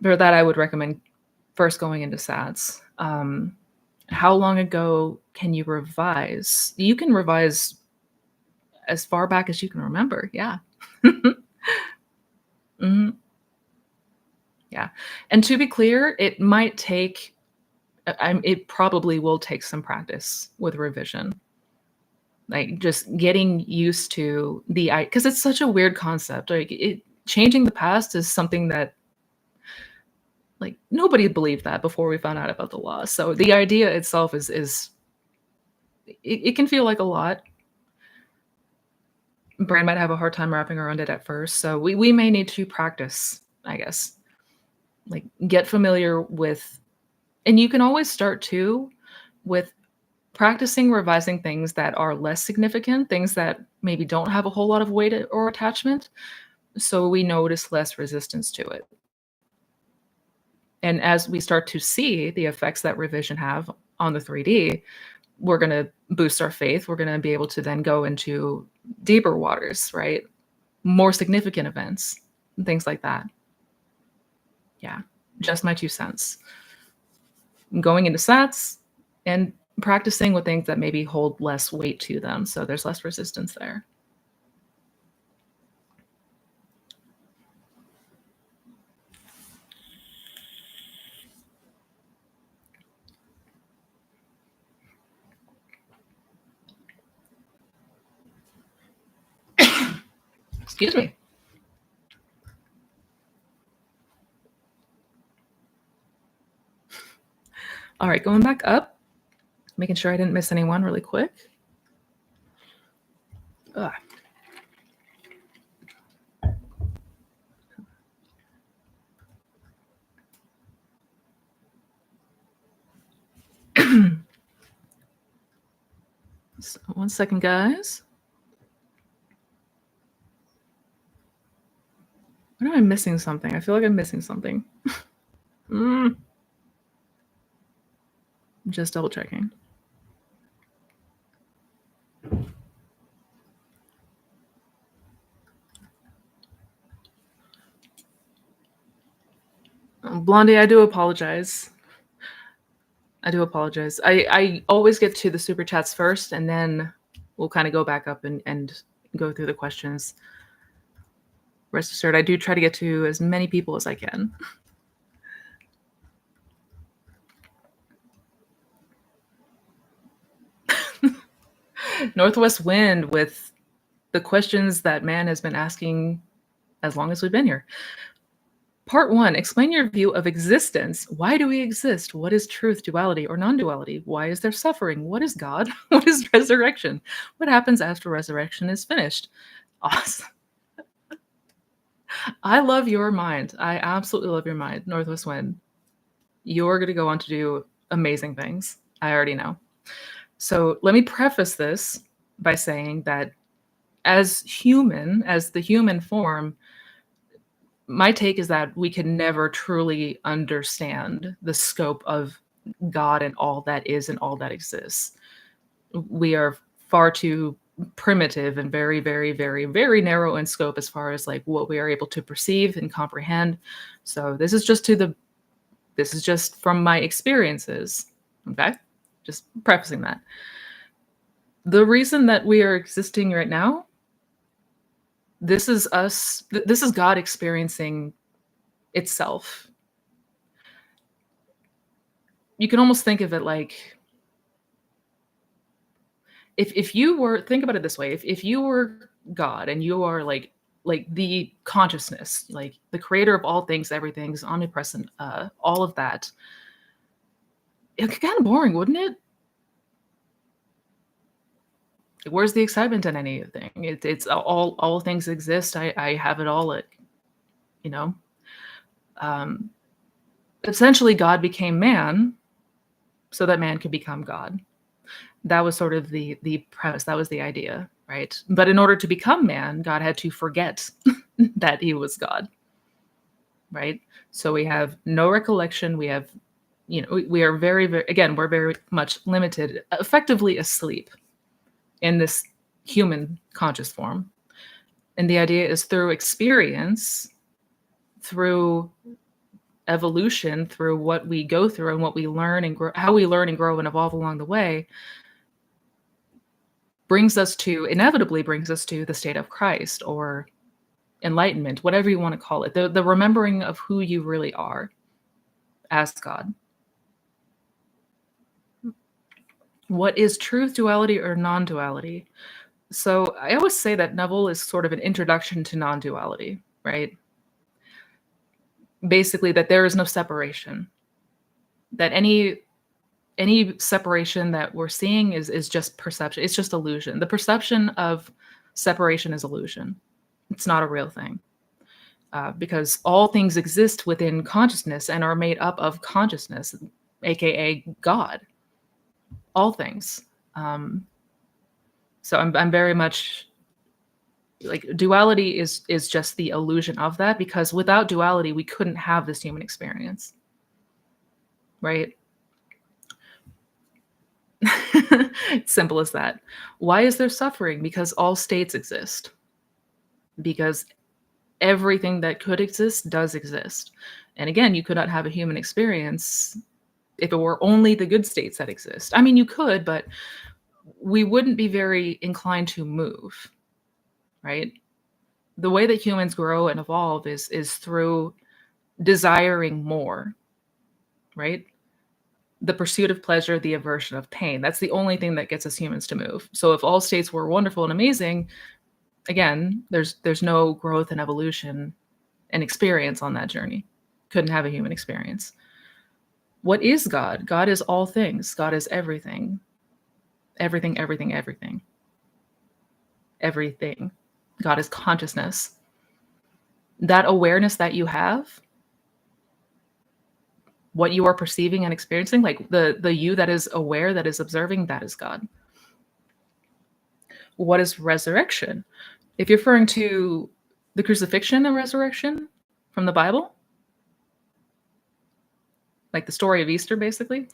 for that I would recommend first going into SATs. How long ago can you revise? You can revise as far back as you can remember. Yeah. Mm-hmm. Yeah. And to be clear, it might take, it probably will take some practice with revision. Like just getting used to because it's such a weird concept. Like changing the past is something that, like, nobody believed that before we found out about the law. So the idea itself is it can feel like a lot. Brain might have a hard time wrapping around it at first. So we may need to practice, I guess. Like get familiar with, and you can always start too with practicing revising things that are less significant, things that maybe don't have a whole lot of weight or attachment, so we notice less resistance to it. And as we start to see the effects that revision have on the 3D, we're going to boost our faith. We're going to be able to then go into deeper waters, right? More significant events, and things like that. Yeah, just my 2 cents. Going into sats and practicing with things that maybe hold less weight to them, so there's less resistance there. Excuse me. All right, going back up, making sure I didn't miss anyone really quick. Ugh. So, 1 second, guys. What am I missing something? I feel like I'm missing something. Just double checking. Blondie, I do apologize. I always get to the super chats first, and then we'll kind of go back up and go through the questions. Rest assured, I do try to get to as many people as I can. Northwest Wind with the questions that man has been asking as long as we've been here. Part 1, explain your view of existence. Why do we exist? What is truth, duality, or non-duality? Why is there suffering? What is God? What is resurrection? What happens after resurrection is finished? Awesome. I love your mind. I absolutely love your mind, Northwest Wind. You're going to go on to do amazing things. I already know. So let me preface this by saying that as the human form, my take is that we can never truly understand the scope of God and all that is and all that exists. We are far too primitive and very, very, very, very narrow in scope as far as like what we are able to perceive and comprehend. So this is just from my experiences. Okay. Just prefacing that. The reason that we are existing right now, this is God experiencing itself. You can almost think of it like if you were, think about it this way, if you were God and you are like the consciousness, like the creator of all things, everything's omnipresent, all of that, it'd get kind of boring, wouldn't it? Where's the excitement in anything? It's all things exist. I have it all. You know, um, essentially, God became man so that man could become God. That was sort of the premise. That was the idea, right? But in order to become man, God had to forget that he was God, right? So we have no recollection. We have, we are very, very, again, we're very much limited, effectively asleep in this human conscious form. And the idea is through experience, through evolution, through what we go through and what we learn and grow, how we learn and grow and evolve along the way, inevitably brings us to the state of Christ or enlightenment, whatever you want to call it, the remembering of who you really are as God. What is truth, duality, or non-duality? So I always say that Neville is sort of an introduction to non-duality, right? Basically, that there is no separation. That any separation that we're seeing is just perception. It's just illusion. The perception of separation is illusion. It's not a real thing. Because all things exist within consciousness and are made up of consciousness, aka God. All things. So I'm very much like duality is just the illusion of that, because without duality we couldn't have this human experience, right? Simple as that. Why is there suffering? Because all states exist. Because everything that could exist does exist. And again, you could not have a human experience if it were only the good states that exist. I mean, you could, but we wouldn't be very inclined to move, right? The way that humans grow and evolve is through desiring more, right? The pursuit of pleasure, the aversion of pain. That's the only thing that gets us humans to move. So if all states were wonderful and amazing, again, there's no growth and evolution and experience on that journey. Couldn't have a human experience. What is God? God is all things. God is everything. Everything, everything, everything. Everything. God is consciousness. That awareness that you have, what you are perceiving and experiencing, like the you that is aware, that is observing, that is God. What is resurrection? If you're referring to the crucifixion and resurrection from the Bible, like the story of Easter, basically,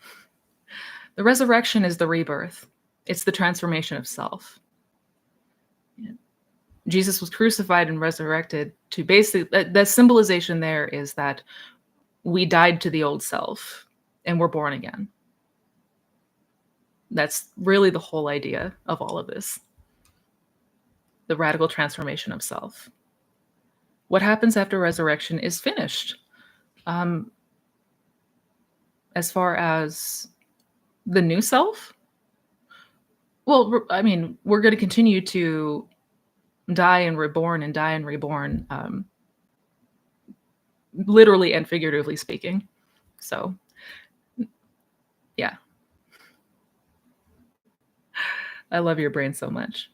the resurrection is the rebirth. It's the transformation of self. Jesus was crucified and resurrected to basically, the symbolization there is that we died to the old self and we're born again. That's really the whole idea of all of this. The radical transformation of self. What happens after resurrection is finished. As far as the new self, well, I mean, we're going to continue to die and reborn and die and reborn, literally and figuratively speaking. So, yeah. I love your brain so much.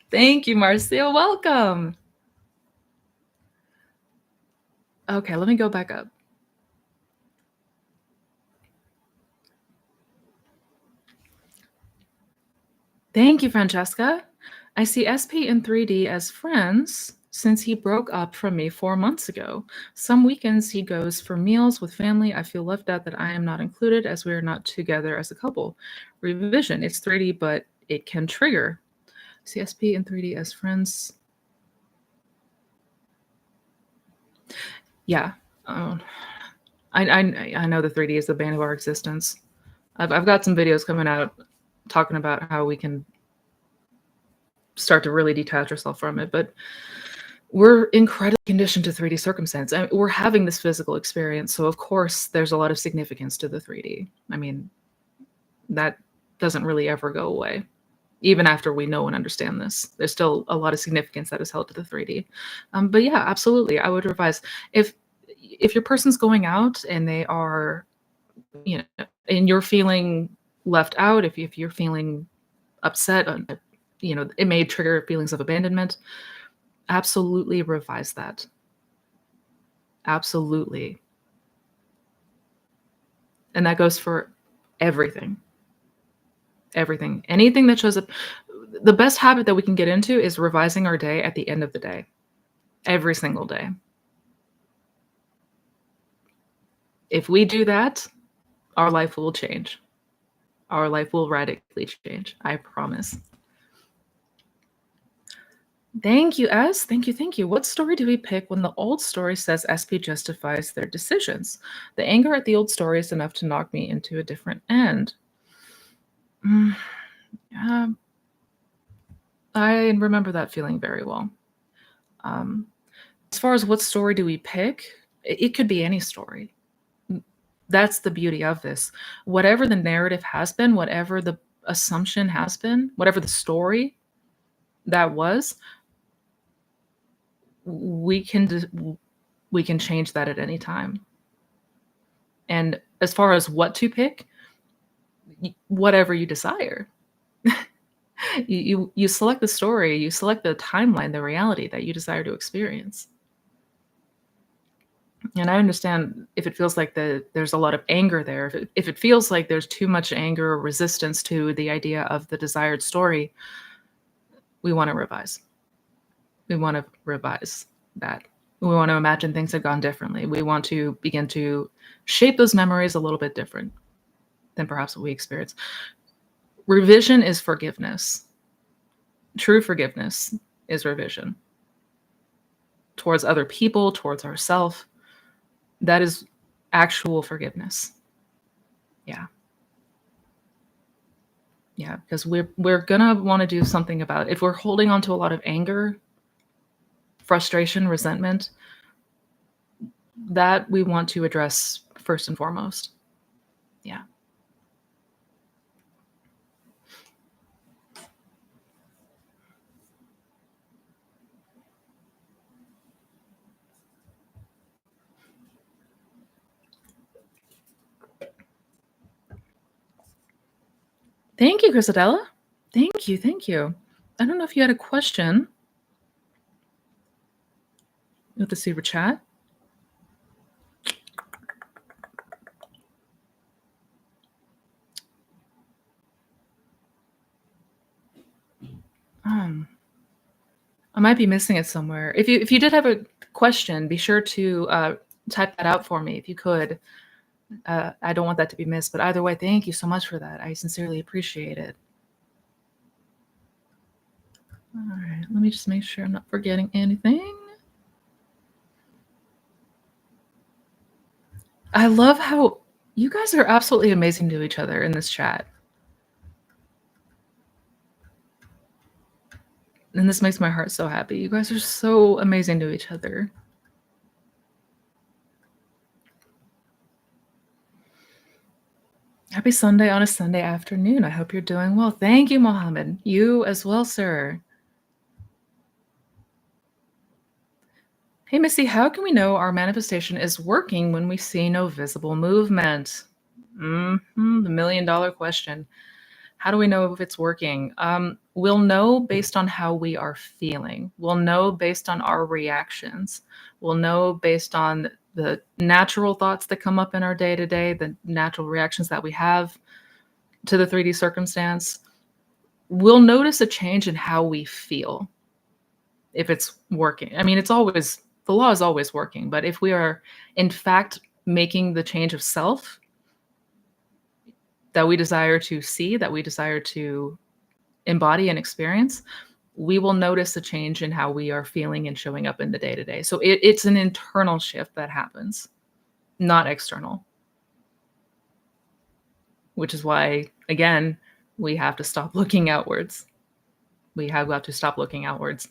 Thank you, Marcia. Welcome. Okay, let me go back up. Thank you, Francesca. I see SP in 3D as friends since he broke up from me 4 months ago. Some weekends he goes for meals with family. I feel left out that I am not included as we are not together as a couple. Revision, it's 3D, but it can trigger. CSP in 3D as friends. Yeah. I know the 3D is the bane of our existence. I've got some videos coming out talking about how we can start to really detach ourselves from it, but we're incredibly conditioned to 3D circumstance. I mean, we're having this physical experience, so of course there's a lot of significance to the 3D. I mean, that doesn't really ever go away. Even after we know and understand this, there's still a lot of significance that is held to the 3D. But yeah, absolutely, I would revise. If your person's going out and they are, you know, and you're feeling left out, if you're feeling upset, you know, it may trigger feelings of abandonment. Absolutely revise that. Absolutely. And that goes for everything. Everything. Anything that shows up. The best habit that we can get into is revising our day at the end of the day. Every single day. If we do that, our life will change. Our life will radically change. I promise. Thank you, S. Thank you, thank you. What story do we pick when the old story says SP justifies their decisions? The anger at the old story is enough to knock me into a different end. I remember that feeling very well. As far as what story do we pick, it could be any story. That's the beauty of this. Whatever the narrative has been, whatever the assumption has been, whatever the story that was, we can change that at any time. And as far as what to pick, whatever you desire. You select the story, you select the timeline, the reality that you desire to experience. And I understand if it feels like there's a lot of anger there, if it feels like there's too much anger or resistance to the idea of the desired story, we want to revise. We want to revise that. We want to imagine things had gone differently. We want to begin to shape those memories a little bit different than perhaps what we experience. Revision is forgiveness. True forgiveness is revision towards other people, towards ourselves. That is actual forgiveness. Yeah. Yeah, because we're gonna want to do something about it. If we're holding on to a lot of anger, frustration, resentment, that we want to address first and foremost. Yeah. Thank you, Chrisadella. Thank you, thank you. I don't know if you had a question with the super chat. I might be missing it somewhere. If you did have a question, be sure to type that out for me if you could. I don't want that to be missed. But either way, thank you so much for that. I sincerely appreciate it. All right, let me just make sure I'm not forgetting anything. I love how you guys are absolutely amazing to each other in this chat. And this makes my heart so happy. You guys are so amazing to each other. Happy Sunday on a Sunday afternoon. I hope you're doing well. Thank you, Mohammed. You as well, sir. Hey, Missy, how can we know our manifestation is working when we see no visible movement? The million-dollar question. How do we know if it's working? We'll know based on how we are feeling. We'll know based on our reactions. We'll know based on the natural thoughts that come up in our day-to-day, the natural reactions that we have to the 3D circumstance. We'll notice a change in how we feel if it's working. I mean, the law is always working, but if we are in fact making the change of self that we desire to see, that we desire to embody and experience, we will notice a change in how we are feeling and showing up in the day-to-day. So it's an internal shift that happens, not external. Which is why, again, we have to stop looking outwards. We have got to stop looking outwards.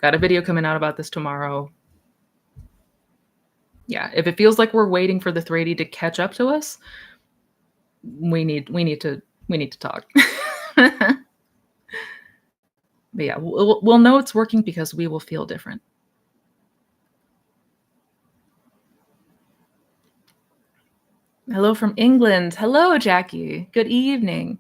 Got a video coming out about this tomorrow. Yeah, if it feels like we're waiting for the 3D to catch up to us, we need to talk. But yeah, we'll know it's working because we will feel different. Hello from England. Hello, Jackie. Good evening.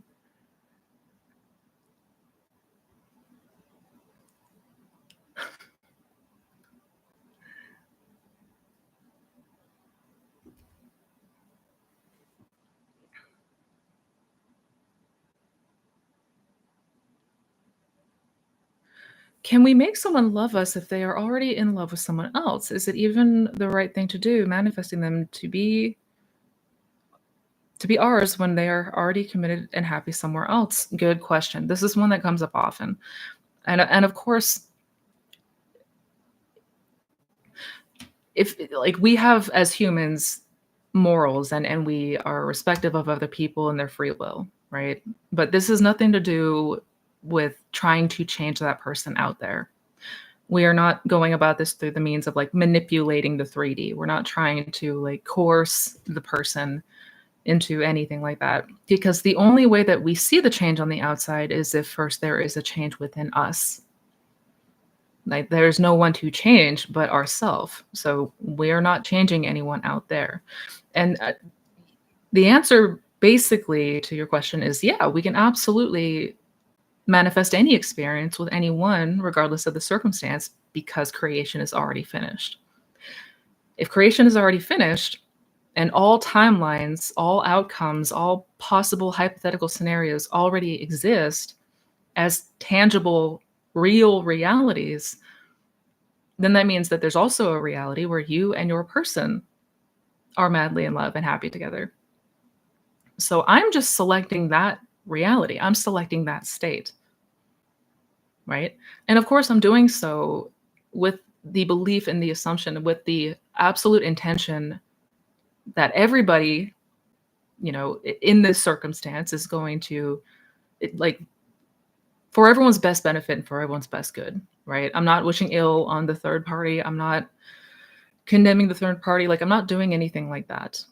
Can we make someone love us if they are already in love with someone else? Is it even the right thing to do, manifesting them to be ours when they are already committed and happy somewhere else? Good question. This is one that comes up often. And of course, if like we have as humans morals and we are respective of other people and their free will, right? But this has nothing to do with trying to change that person out there. We are not going about this through the means of like manipulating the 3D. We're not trying to like coerce the person into anything like that, because the only way that we see the change on the outside is if first there is a change within us. Like there's no one to change but ourselves. So we're not changing anyone out there. And the answer basically to your question is yeah, we can absolutely manifest any experience with anyone, regardless of the circumstance, because creation is already finished. If creation is already finished and all timelines, all outcomes, all possible hypothetical scenarios already exist as tangible, real realities, then that means that there's also a reality where you and your person are madly in love and happy together. So I'm just selecting that reality. I'm selecting that state, right? And of course, I'm doing so with the belief and the assumption, with the absolute intention that everybody, in this circumstance is going to, like, for everyone's best benefit and for everyone's best good, right? I'm not wishing ill on the third party. I'm not condemning the third party. Like, I'm not doing anything like that.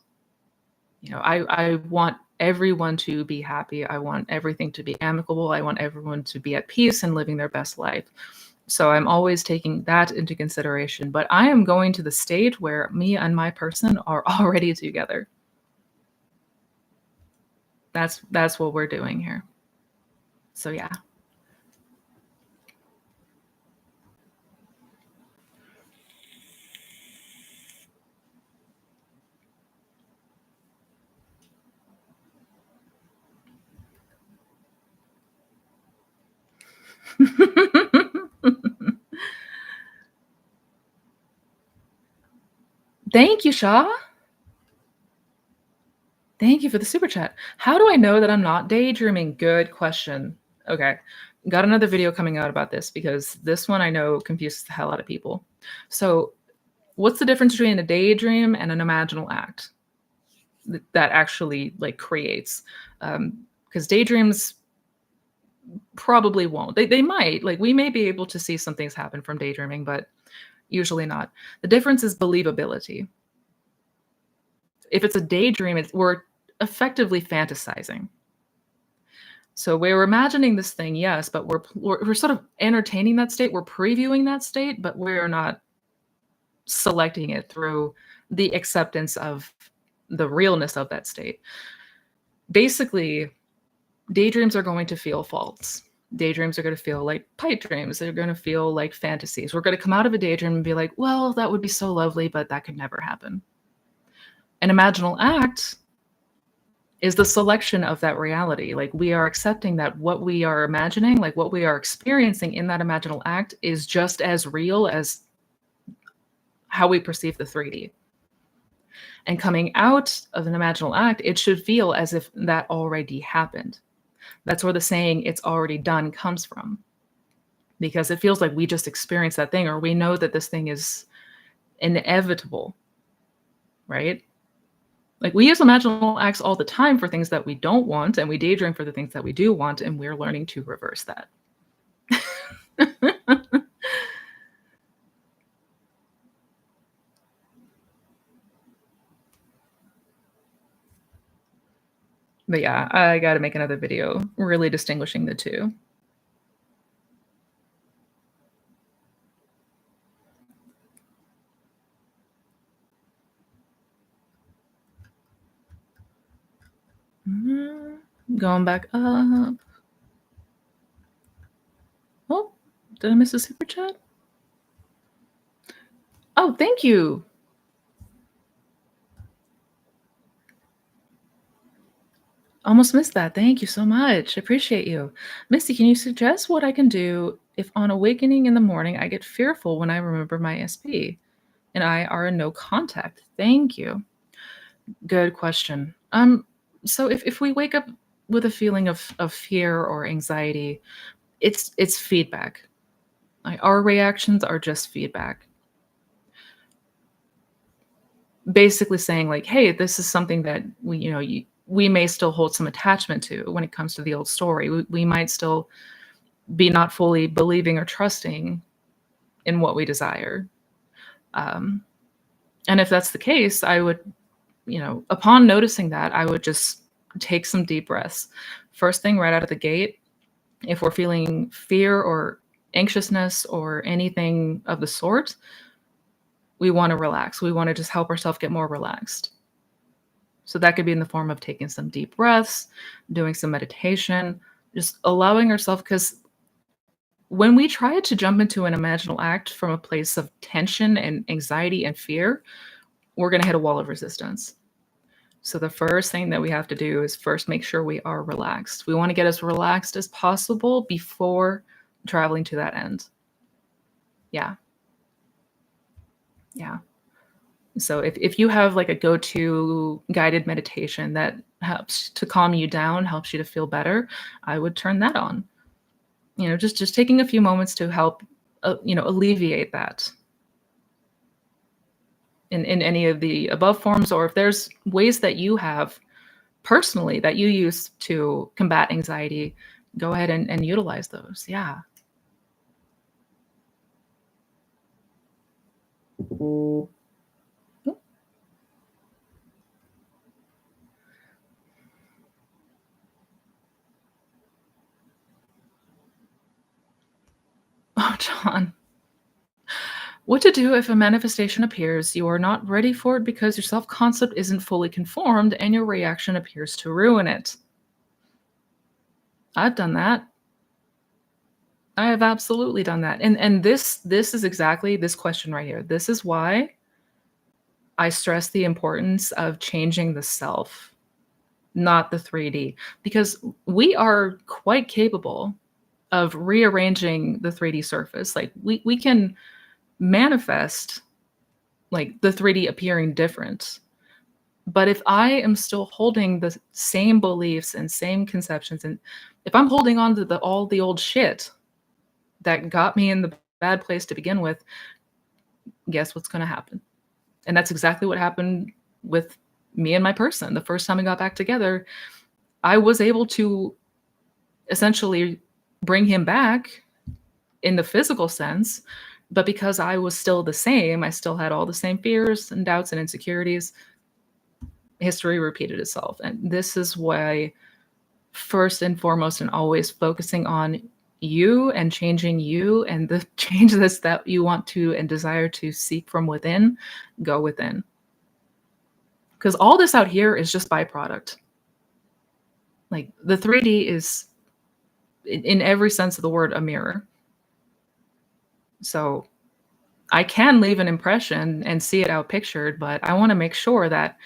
I want everyone to be happy. I want everything to be amicable. I want everyone to be at peace and living their best life. So I'm always taking that into consideration. But I am going to the state where me and my person are already together. That's what we're doing here. So yeah. Thank you, Shaw. Thank you for the super chat. How do I know that I'm not daydreaming? Good question. Okay. Got another video coming out about this because this one I know confuses the hell out of people. So, what's the difference between a daydream and an imaginal act that actually like creates? Because daydreams probably won't. They might. Like, we may be able to see some things happen from daydreaming, but usually not. The difference is believability. If it's a daydream, we're effectively fantasizing. So we're imagining this thing, yes, but we're sort of entertaining that state. We're previewing that state, but we're not selecting it through the acceptance of the realness of that state. Basically, daydreams are going to feel false. Daydreams are going to feel like pipe dreams. They're going to feel like fantasies. We're going to come out of a daydream and be like, well, that would be so lovely, but that could never happen. An imaginal act is the selection of that reality. Like, we are accepting that what we are imagining, like what we are experiencing in that imaginal act, is just as real as how we perceive the 3D. And coming out of an imaginal act, it should feel as if that already happened. That's where the saying "it's already done" comes from, because it feels like we just experienced that thing, or we know that this thing is inevitable, right? Like, we use imaginal acts all the time for things that we don't want, and we daydream for the things that we do want, and we're learning to reverse that. But yeah, I got to make another video really distinguishing the two. Going back up. Oh, did I miss a super chat? Oh, thank you. Almost missed that. Thank you so much. I appreciate you. Misty, can you suggest what I can do if on awakening in the morning I get fearful when I remember my SP and I are in no contact? Thank you. Good question. So if we wake up with a feeling of fear or anxiety, it's feedback. Like, our reactions are just feedback. Basically saying like, hey, this is something that we may still hold some attachment to when it comes to the old story. We might still be not fully believing or trusting in what we desire. And if that's the case, I would, upon noticing that, I would just take some deep breaths. First thing right out of the gate, if we're feeling fear or anxiousness or anything of the sort, we want to relax. We want to just help ourselves get more relaxed. So that could be in the form of taking some deep breaths, doing some meditation, just allowing ourselves, because when we try to jump into an imaginal act from a place of tension and anxiety and fear, we're going to hit a wall of resistance. So the first thing that we have to do is first make sure we are relaxed. We want to get as relaxed as possible before traveling to that end. Yeah. Yeah. So if you have like a go-to guided meditation that helps to calm you down, helps you to feel better, I would turn that on. Just taking a few moments to help, alleviate that in any of the above forms, or if there's ways that you have personally that you use to combat anxiety, go ahead and utilize those. Yeah. Oh, John. What to do if a manifestation appears, you are not ready for it because your self concept isn't fully conformed and your reaction appears to ruin it. I've done that. I have absolutely done that. And this is exactly this question right here. This is why I stress the importance of changing the self, not the 3D, because we are quite capable of rearranging the 3D surface. Like we can manifest like the 3D appearing different. But if I am still holding the same beliefs and same conceptions, and if I'm holding on to all the old shit that got me in the bad place to begin with, guess what's going to happen? And that's exactly what happened with me and my person. The first time we got back together, I was able to essentially bring him back in the physical sense, but because I was still the same, I still had all the same fears and doubts and insecurities. History repeated itself. And this is why, first and foremost, and always focusing on you and changing you and the changes that you want to and desire to seek from within, go within. Because all this out here is just byproduct. Like the 3D is, in every sense of the word, a mirror. So I can leave an impression and see it out pictured, but I want to make sure that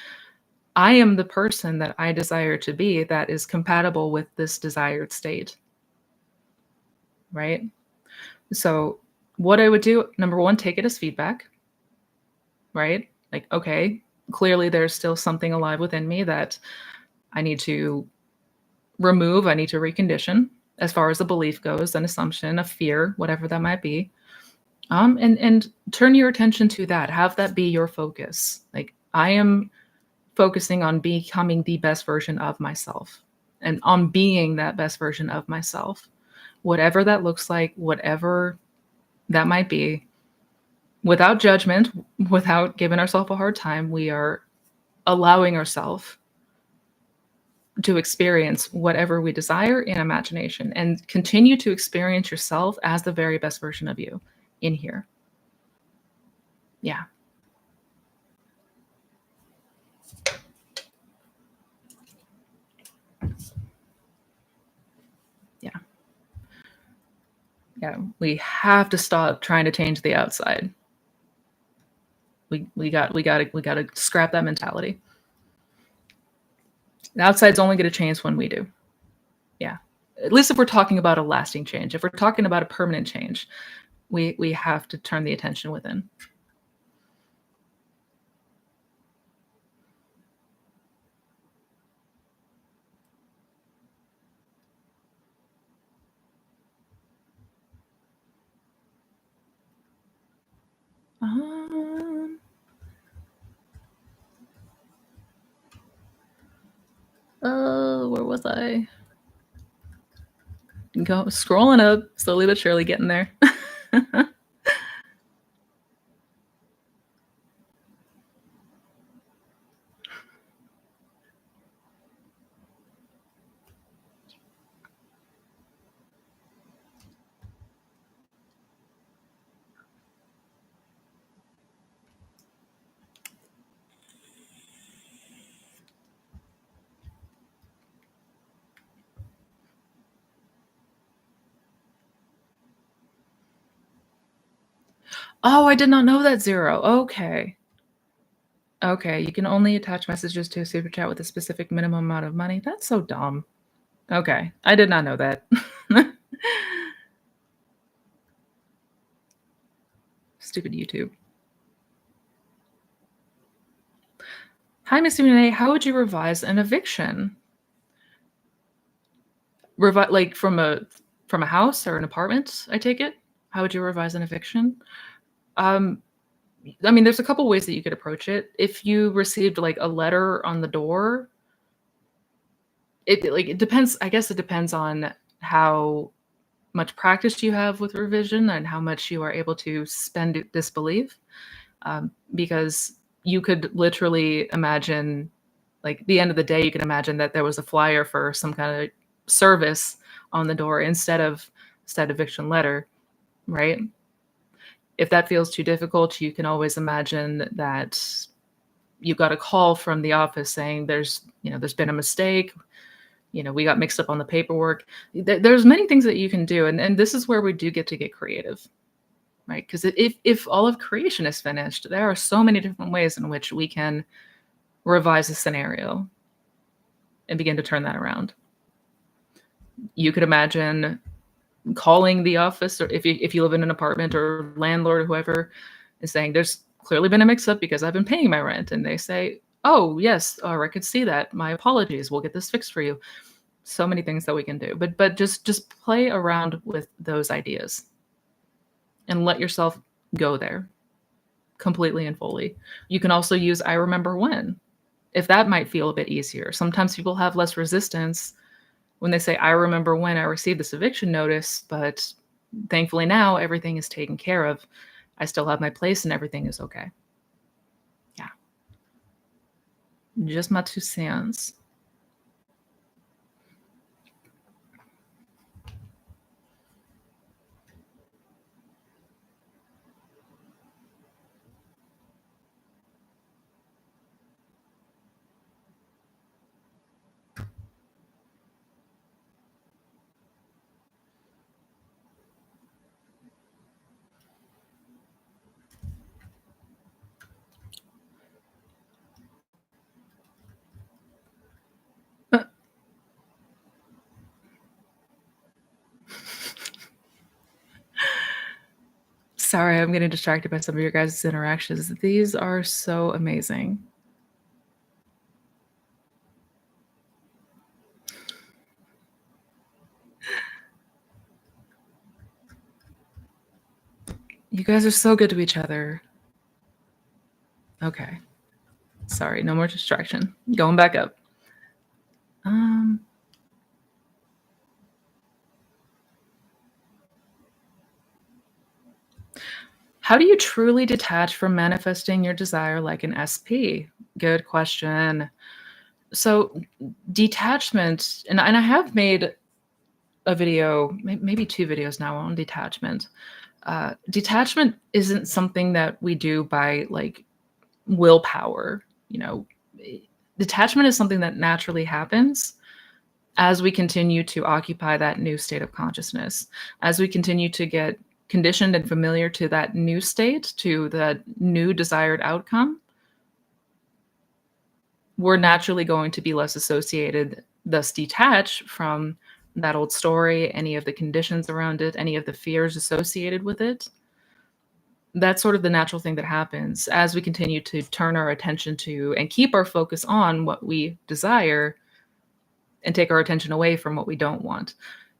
I am the person that I desire to be that is compatible with this desired state. Right? So what I would do, number one, take it as feedback, right? Like, okay, clearly there's still something alive within me that I need to remove, I need to recondition as far as a belief goes, an assumption, a fear, whatever that might be. And turn your attention to that. Have that be your focus. Like I am focusing on becoming the best version of myself and on being that best version of myself. Whatever that looks like, whatever that might be, without judgment, without giving ourselves a hard time, we are allowing ourselves to experience whatever we desire in imagination and continue to experience yourself as the very best version of you in here. Yeah. Yeah. Yeah. We have to stop trying to change the outside. We gotta scrap that mentality. The outside's only gonna change when we do. Yeah. At least if we're talking about a lasting change. If we're talking about a permanent change, we have to turn the attention within. Um, where was I? Go scrolling up, slowly but surely getting there. Oh, I did not know that, Zero. Okay. Okay, you can only attach messages to a super chat with a specific minimum amount of money. That's so dumb. Okay, I did not know that. Stupid YouTube. Hi, Mr. Monet. How would you revise an eviction? Like from a house or an apartment, I take it? How would you revise an eviction? Um, I mean, there's a couple ways that you could approach it. If you received like a letter on the door, it depends. I guess it depends on how much practice you have with revision and how much you are able to suspend disbelief. Because you could literally imagine, like the end of the day, you can imagine that there was a flyer for some kind of service on the door instead of said eviction letter, right? If that feels too difficult, you can always imagine that you got a call from the office saying there's been a mistake. We got mixed up on the paperwork. There's many things that you can do, and this is where we do get to get creative, right? Because if all of creation is finished, there are so many different ways in which we can revise a scenario and begin to turn that around. You could imagine calling the office, or if you live in an apartment, or landlord or whoever, is saying there's clearly been a mix-up because I've been paying my rent, and they say, oh yes, I could see that, my apologies, we'll get this fixed for you. So many things that we can do, but just play around with those ideas and let yourself go there completely and fully. You can also use I remember when, if that might feel a bit easier. Sometimes people have less resistance when they say, I remember when I received this eviction notice, but thankfully now everything is taken care of. I still have my place and everything is okay. Yeah. Just my 2 cents. Uh, Sorry, I'm getting distracted by some of your guys' interactions. These are so amazing. You guys are so good to each other. Okay. Sorry, no more distraction. Going back up. Um, how do you truly detach from manifesting your desire like an SP? Good question. So, detachment, and I have made a video, maybe 2 videos now on detachment. Detachment isn't something that we do by like willpower. Detachment is something that naturally happens as we continue to occupy that new state of consciousness, as we continue to get conditioned and familiar to that new state, to the new desired outcome, we're naturally going to be less associated, thus detached from that old story, any of the conditions around it, any of the fears associated with it. That's sort of the natural thing that happens as we continue to turn our attention to and keep our focus on what we desire and take our attention away from what we don't want.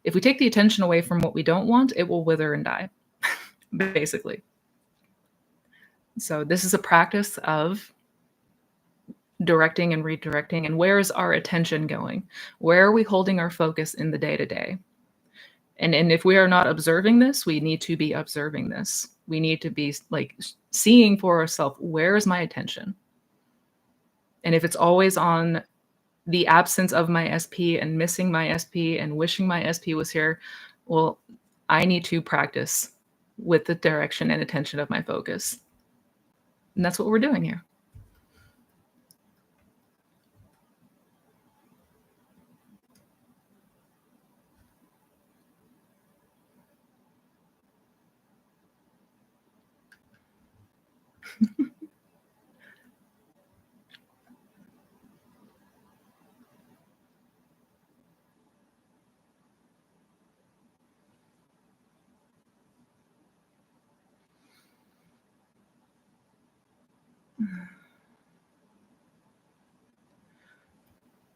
If we take the attention away from what we don't want, it will wither and die, basically. So this is a practice of directing and redirecting. And where is our attention going? Where are we holding our focus in the day to day? And if we are not observing this, we need to be observing this. We need to be like seeing for ourselves, where is my attention? And if it's always on the absence of my SP and missing my SP and wishing my SP was here, well, I need to practice with the direction and attention of my focus. And that's what we're doing here.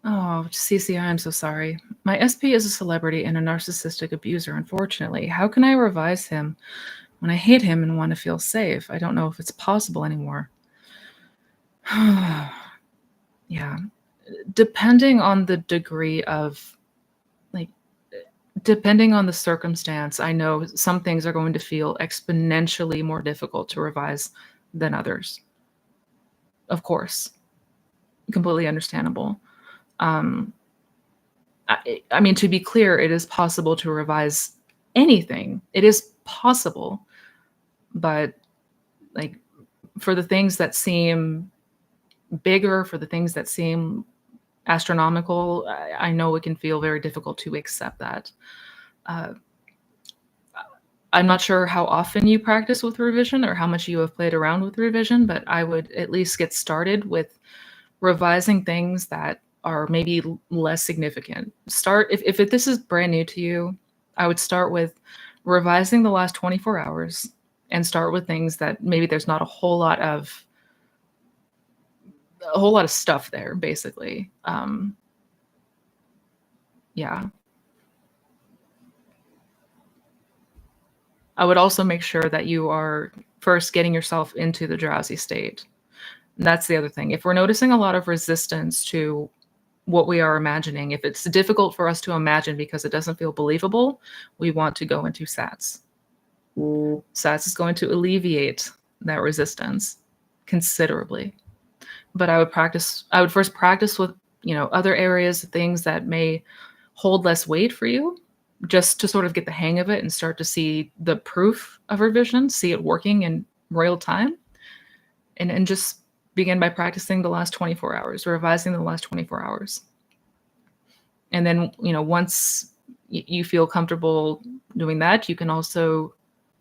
Oh, CCI, I'm so sorry. My SP is a celebrity and a narcissistic abuser, unfortunately. How can I revise him when I hate him and want to feel safe? I don't know if it's possible anymore. Yeah. Depending on the degree of, like, depending on the circumstance, I know some things are going to feel exponentially more difficult to revise than others. Of course, completely understandable. Um, I mean, to be clear, it is possible to revise anything. It is possible, but like for the things that seem bigger, for the things that seem astronomical, I know it can feel very difficult to accept that. Uh, I'm not sure how often you practice with revision or how much you have played around with revision, but I would at least get started with revising things that are maybe less significant. Start if this is brand new to you, I would start with revising the last 24 hours and start with things that maybe there's not a whole lot of stuff there, basically. Yeah. I would also make sure that you are first getting yourself into the drowsy state. That's the other thing. If we're noticing a lot of resistance to what we are imagining, if it's difficult for us to imagine because it doesn't feel believable, we want to go into SATS. SATS is going to alleviate that resistance considerably. But I would first practice with, other areas, things that may hold less weight for you, just to sort of get the hang of it and start to see the proof of revision, see it working in real time, and just begin by practicing the last 24 hours, revising the last 24 hours. And then, once you feel comfortable doing that, you can also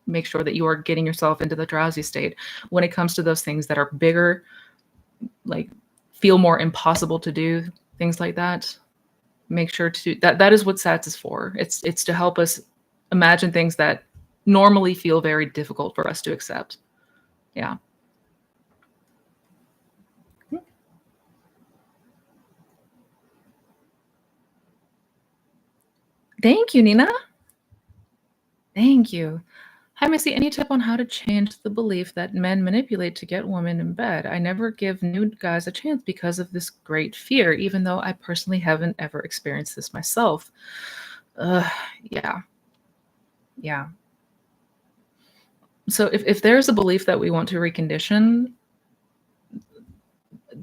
make sure that you are getting yourself into the drowsy state. When it comes to those things that are bigger, like feel more impossible to do, things like that, make sure to that is what SATS is for. It's to help us imagine things that normally feel very difficult for us to accept. Yeah. Thank you, Nina. Thank you. Hi, Missy. Any tip on how to change the belief that men manipulate to get women in bed? I never give new guys a chance because of this great fear, even though I personally haven't ever experienced this myself. Yeah, yeah. So if there's a belief that we want to recondition,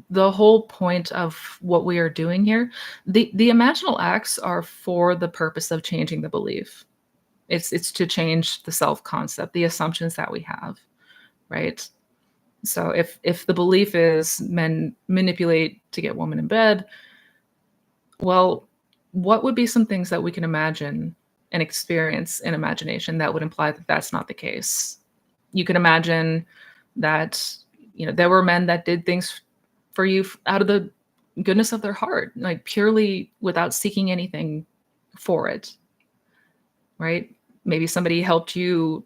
the whole point of what we are doing here, the imaginal acts are for the purpose of changing the belief. It's to change the self concept, the assumptions that we have, right? So if the belief is men manipulate to get women in bed, well, what would be some things that we can imagine and experience in imagination that would imply that that's not the case? You can imagine that, there were men that did things for you out of the goodness of their heart, like purely without seeking anything for it, right? Maybe somebody helped you.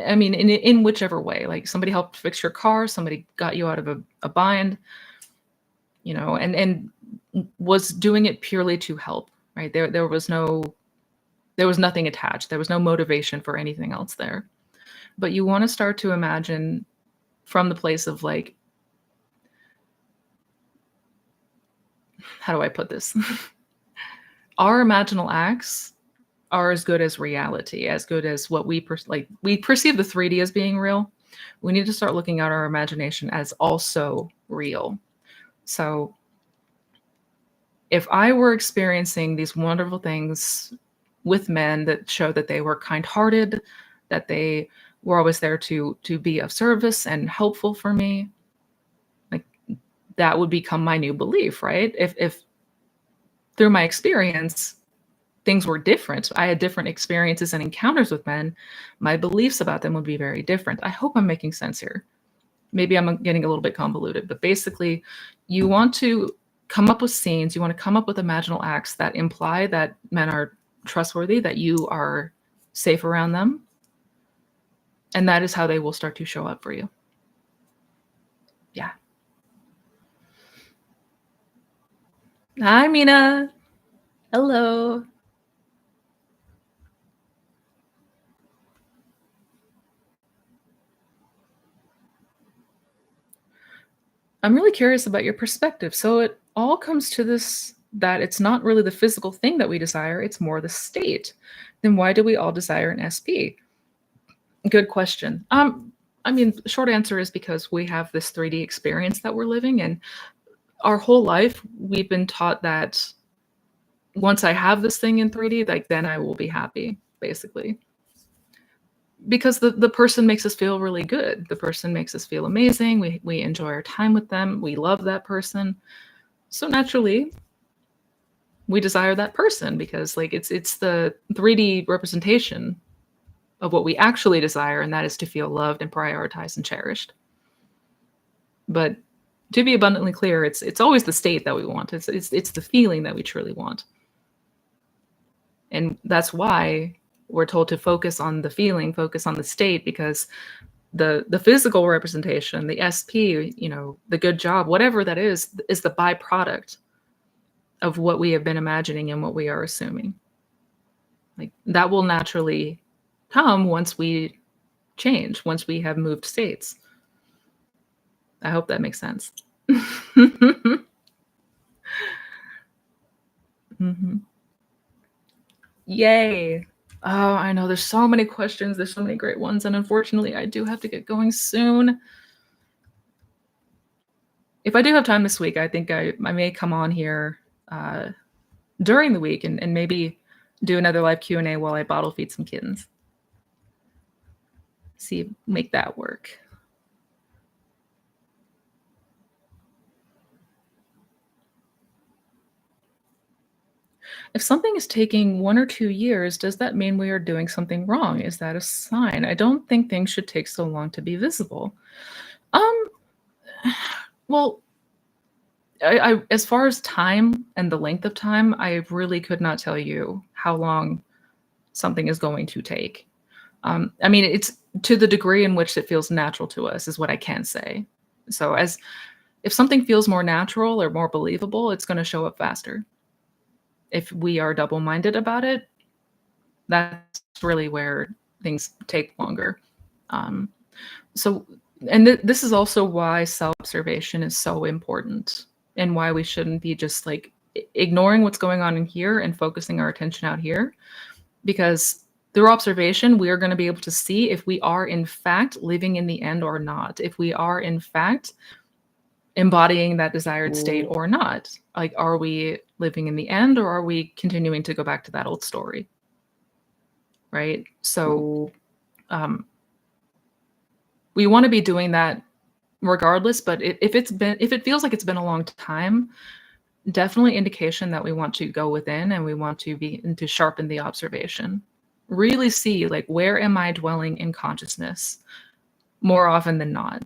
I mean, in whichever way, like somebody helped fix your car, somebody got you out of a bind, and was doing it purely to help, right? There was nothing attached. There was no motivation for anything else there. But you want to start to imagine from the place of like, how do I put this? Our imaginal acts are as good as reality, as good as what we perceive the 3D as being real. We need to start looking at our imagination as also real. So if I were experiencing these wonderful things with men that show that they were kind-hearted, that they were always there to be of service and helpful for me, like that would become my new belief, right? If through my experience things were different, I had different experiences and encounters with men, my beliefs about them would be very different. I hope I'm making sense here. Maybe I'm getting a little bit convoluted, but basically, you want to come up with scenes, you want to come up with imaginal acts that imply that men are trustworthy, that you are safe around them, and that is how they will start to show up for you. Yeah. Hi, Mina. Hello. I'm really curious about your perspective. So it all comes to this that it's not really the physical thing that we desire, it's more the state. Then why do we all desire an SP? Good question. I mean, short answer is because we have this 3D experience that we're living, and our whole life we've been taught that once I have this thing in 3D, like then I will be happy, basically. Because the person makes us feel really good. The person makes us feel amazing. We enjoy our time with them. We love that person. So naturally, we desire that person because like it's the 3D representation of what we actually desire, and that is to feel loved and prioritized and cherished. But to be abundantly clear, it's always the state that we want. It's the feeling that we truly want. And that's why we're told to focus on the feeling, focus on the state, because the physical representation, the SP, the good job, whatever that is the byproduct of what we have been imagining and what we are assuming. Like that will naturally come once we change, once we have moved states. I hope that makes sense. Mhm. Yay. Oh, I know there's so many questions, there's so many great ones, and unfortunately I do have to get going soon. If I do have time this week, I think I may come on here uh, during the week and maybe do another live Q&A while I bottle feed some kittens. See, make that work. If something is taking 1 or 2 years, does that mean we are doing something wrong? Is that a sign? I don't think things should take so long to be visible. Um, well, as far as time and the length of time, I really could not tell you how long something is going to take. I mean, it's to the degree in which it feels natural to us is what I can say. So as if something feels more natural or more believable, it's going to show up faster. If we are double-minded about it, that's really where things take longer. Um, so, and this is also why self-observation is so important and why we shouldn't be just like ignoring what's going on in here and focusing our attention out here, because through observation, we are going to be able to see if we are in fact living in the end or not, if we are in fact embodying that desired state or not. Like, are we living in the end or are we continuing to go back to that old story? Right? So we want to be doing that regardless, but if it feels like it's been a long time, definitely indication that we want to go within and we want to be and to sharpen the observation. Really see like where am I dwelling in consciousness more often than not?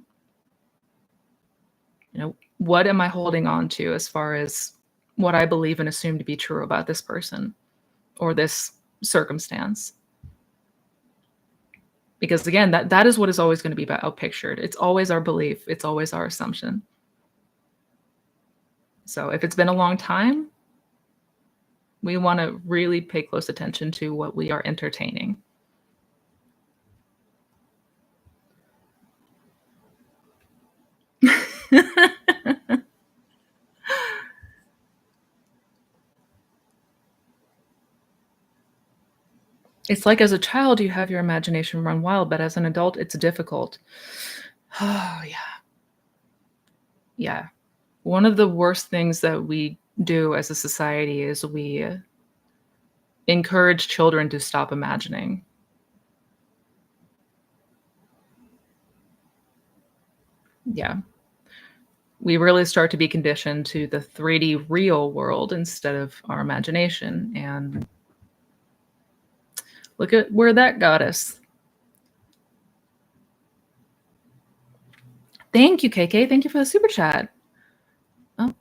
What am I holding on to as far as what I believe and assume to be true about this person or this circumstance? Because again, that is what is always going to be outpictured. It's always our belief. It's always our assumption. So if it's been a long time, we want to really pay close attention to what we are entertaining. It's like as a child, you have your imagination run wild, but as an adult, it's difficult. Oh, yeah. Yeah. One of the worst things that we do as a society is we encourage children to stop imagining. Yeah. We really start to be conditioned to the 3D real world instead of our imagination. And look at where that got us. Thank you, KK. Thank you for the super chat. Oh.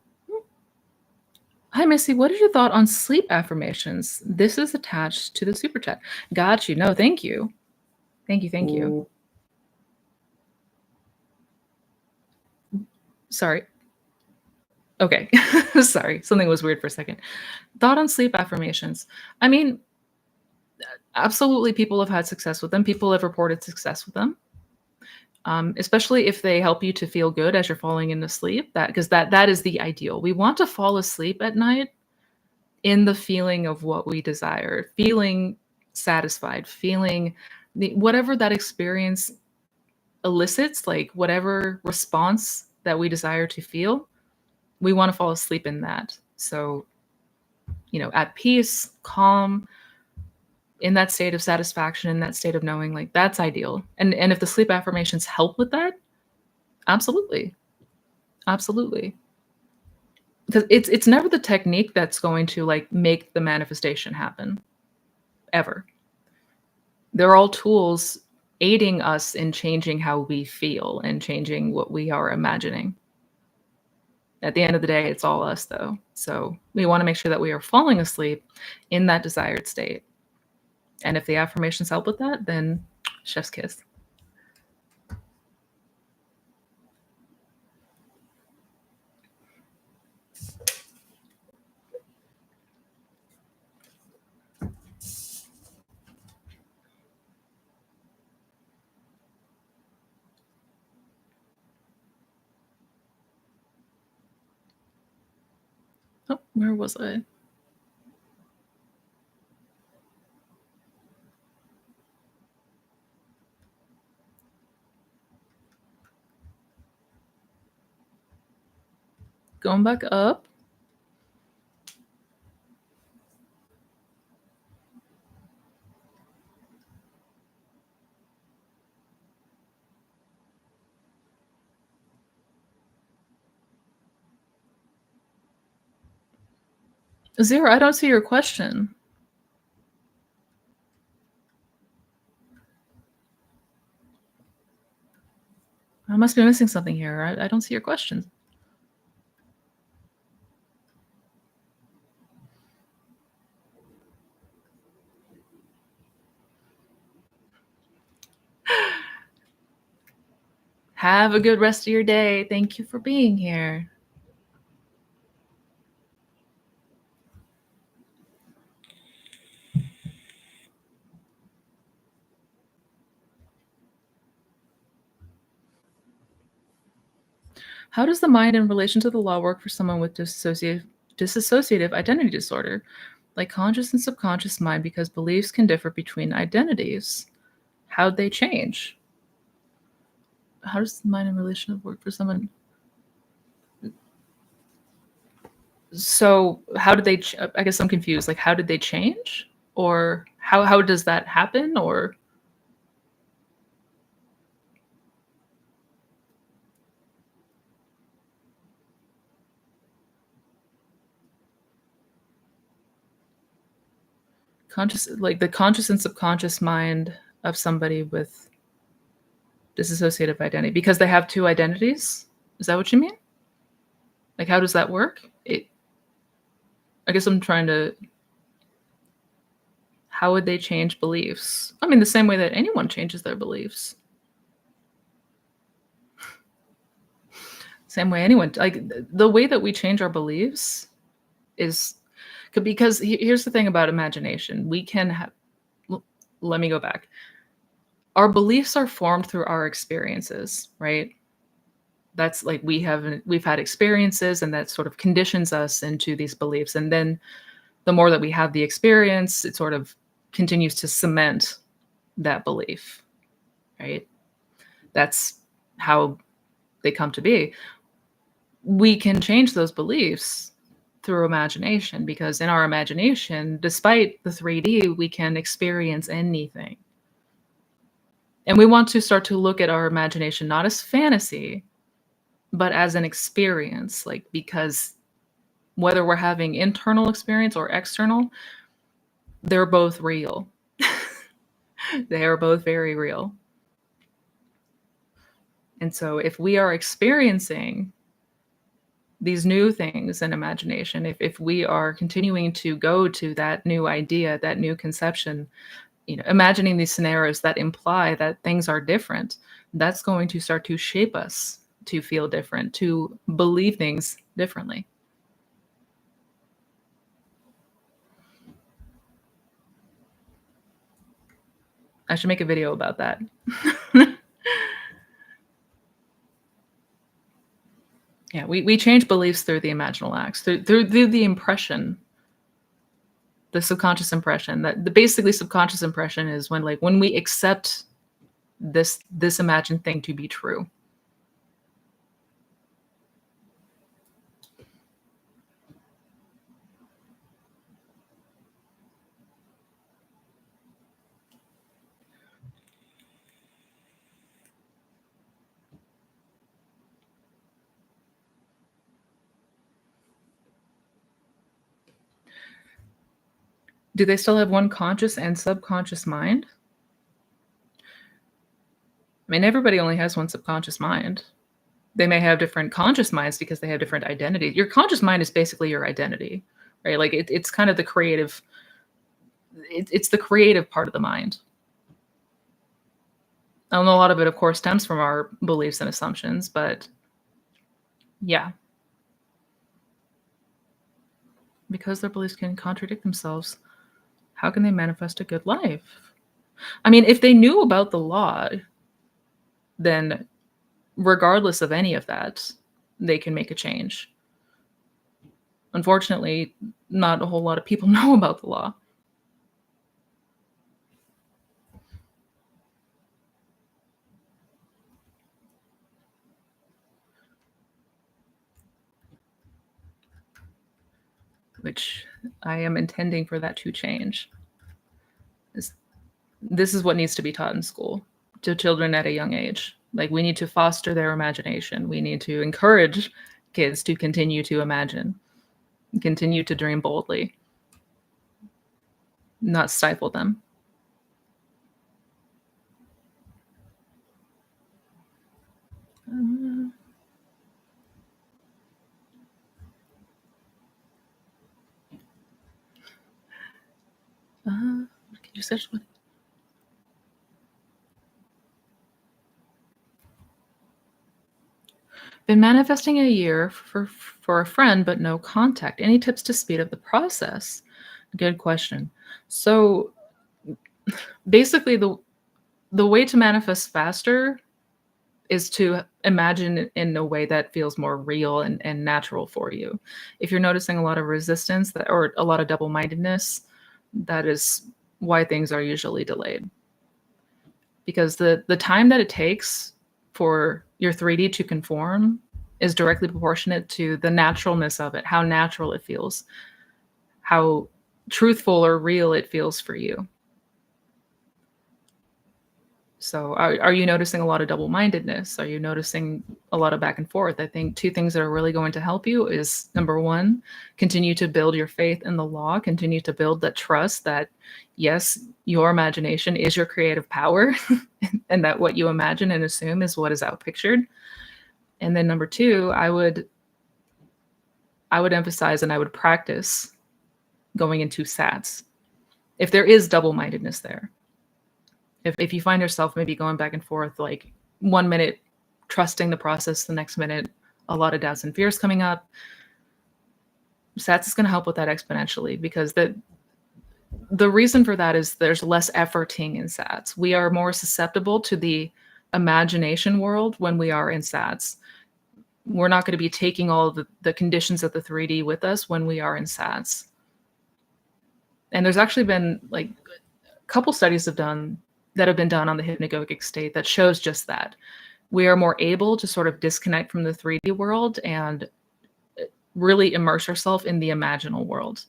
Hi, Missy. What is your thought on sleep affirmations? This is attached to the super chat. Got you. No, thank you. Thank you. Thank you. Sorry. Okay. Sorry, something was weird for a second. Thought on sleep affirmations. I mean, absolutely, people have had success with them. People have reported success with them, especially if they help you to feel good as you're falling into sleep. That because that is the ideal. We want to fall asleep at night in the feeling of what we desire, feeling satisfied, feeling whatever that experience elicits, like whatever response that we desire to feel, we want to fall asleep in that. So, at peace, calm, in that state of satisfaction, in that state of knowing, like that's ideal. And if the sleep affirmations help with that, absolutely. Absolutely. Because it's never the technique that's going to like make the manifestation happen ever. They're all tools aiding us in changing how we feel and changing what we are imagining. At the end of the day, it's all us though. So we want to make sure that we are falling asleep in that desired state. And if the affirmations help with that, then chef's kiss. Oh, where was I? Going back up. Zero, I don't see your question. I must be missing something here. I don't see your question. Have a good rest of your day. Thank you for being here. How does the mind in relation to the law work for someone with dissociative identity disorder, like conscious and subconscious mind, because beliefs can differ between identities? How'd they change? How does the mind in relation to work for someone? So how did they? I guess I'm confused. Like, how did they change, or how does that happen, or conscious, like the conscious and subconscious mind of somebody with dissociative identity, because they have two identities? Is that what you mean? Like, how does that work? I guess I'm trying to. How would they change beliefs? I mean, the same way that anyone changes their beliefs. Same way anyone, like the way that we change our beliefs is because here's the thing about imagination. We can have, let me go back. Our beliefs are formed through our experiences, right? That's like we've had experiences and that sort of conditions us into these beliefs. And then the more that we have the experience, it sort of continues to cement that belief, right? That's how they come to be. We can change those beliefs through imagination, because in our imagination, despite the 3D, we can experience anything. And we want to start to look at our imagination not as fantasy, but as an experience, like, because whether we're having internal experience or external, they're both real. They are both very real. And so if we are experiencing these new things in imagination, if we are continuing to go to that new idea, that new conception, imagining these scenarios that imply that things are different, that's going to start to shape us to feel different, to believe things differently. I should make a video about that. Yeah, we change beliefs through the imaginal acts, through the impression, the subconscious impression. That the basically subconscious impression is when we accept this imagined thing to be true. Do they still have one conscious and subconscious mind? I mean, everybody only has one subconscious mind. They may have different conscious minds because they have different identities. Your conscious mind is basically your identity, right? Like it's kind of the creative. It's the creative part of the mind. And a lot of it, of course, stems from our beliefs and assumptions, but yeah, because their beliefs can contradict themselves, how can they manifest a good life? I mean, if they knew about the law, then regardless of any of that, they can make a change. Unfortunately, not a whole lot of people know about the law. Which I am intending for that to change. This is what needs to be taught in school to children at a young age. Like, we need to foster their imagination. We need to encourage kids to continue to imagine, continue to dream boldly, not stifle them. Can you search what? Been manifesting a year for a friend, but no contact. Any tips to speed up the process? Good question. So basically, the way to manifest faster is to imagine it in a way that feels more real and natural for you. If you're noticing a lot of resistance or a lot of double-mindedness, that is why things are usually delayed. Because the time that it takes for your 3D to conform is directly proportionate to the naturalness of it, how natural it feels, how truthful or real it feels for you. So are you noticing a lot of double-mindedness? Are you noticing a lot of back and forth? I think two things that are really going to help you is, number one, continue to build your faith in the law, continue to build that trust that, yes, your imagination is your creative power and that what you imagine and assume is what is outpictured. And then number two, I would emphasize and I would practice going into SATs. If there is double-mindedness there. If you find yourself maybe going back and forth, like 1 minute trusting the process, the next minute a lot of doubts and fears coming up, SATs is going to help with that exponentially, because the reason for that is there's less efforting in SATs. We are more susceptible to the imagination world when we are in SATs. We're not going to be taking all of the conditions of the 3D with us when we are in SATs. And there's actually been like a couple studies that have been done on the hypnagogic state that shows just that. We are more able to sort of disconnect from the 3D world and really immerse ourselves in the imaginal world.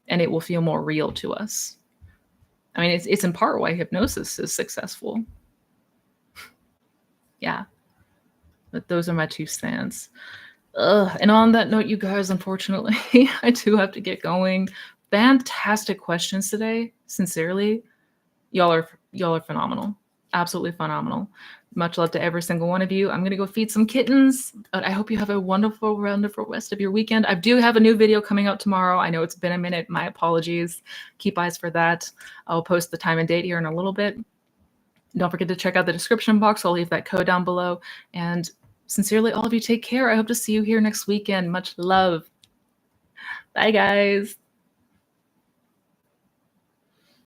And it will feel more real to us. I mean, it's in part why hypnosis is successful. Yeah. But those are my 2 cents. And on that note, you guys, unfortunately, I do have to get going. Fantastic questions today. Sincerely, y'all are phenomenal. Absolutely phenomenal. Much love to every single one of you. I'm going to go feed some kittens, but I hope you have a wonderful, wonderful rest of your weekend. I do have a new video coming out tomorrow. I know it's been a minute. My apologies. Keep eyes for that. I'll post the time and date here in a little bit. Don't forget to check out the description box. I'll leave that code down below. And Sincerely, all of you take care. I hope to see you here next weekend. Much love. Bye, guys.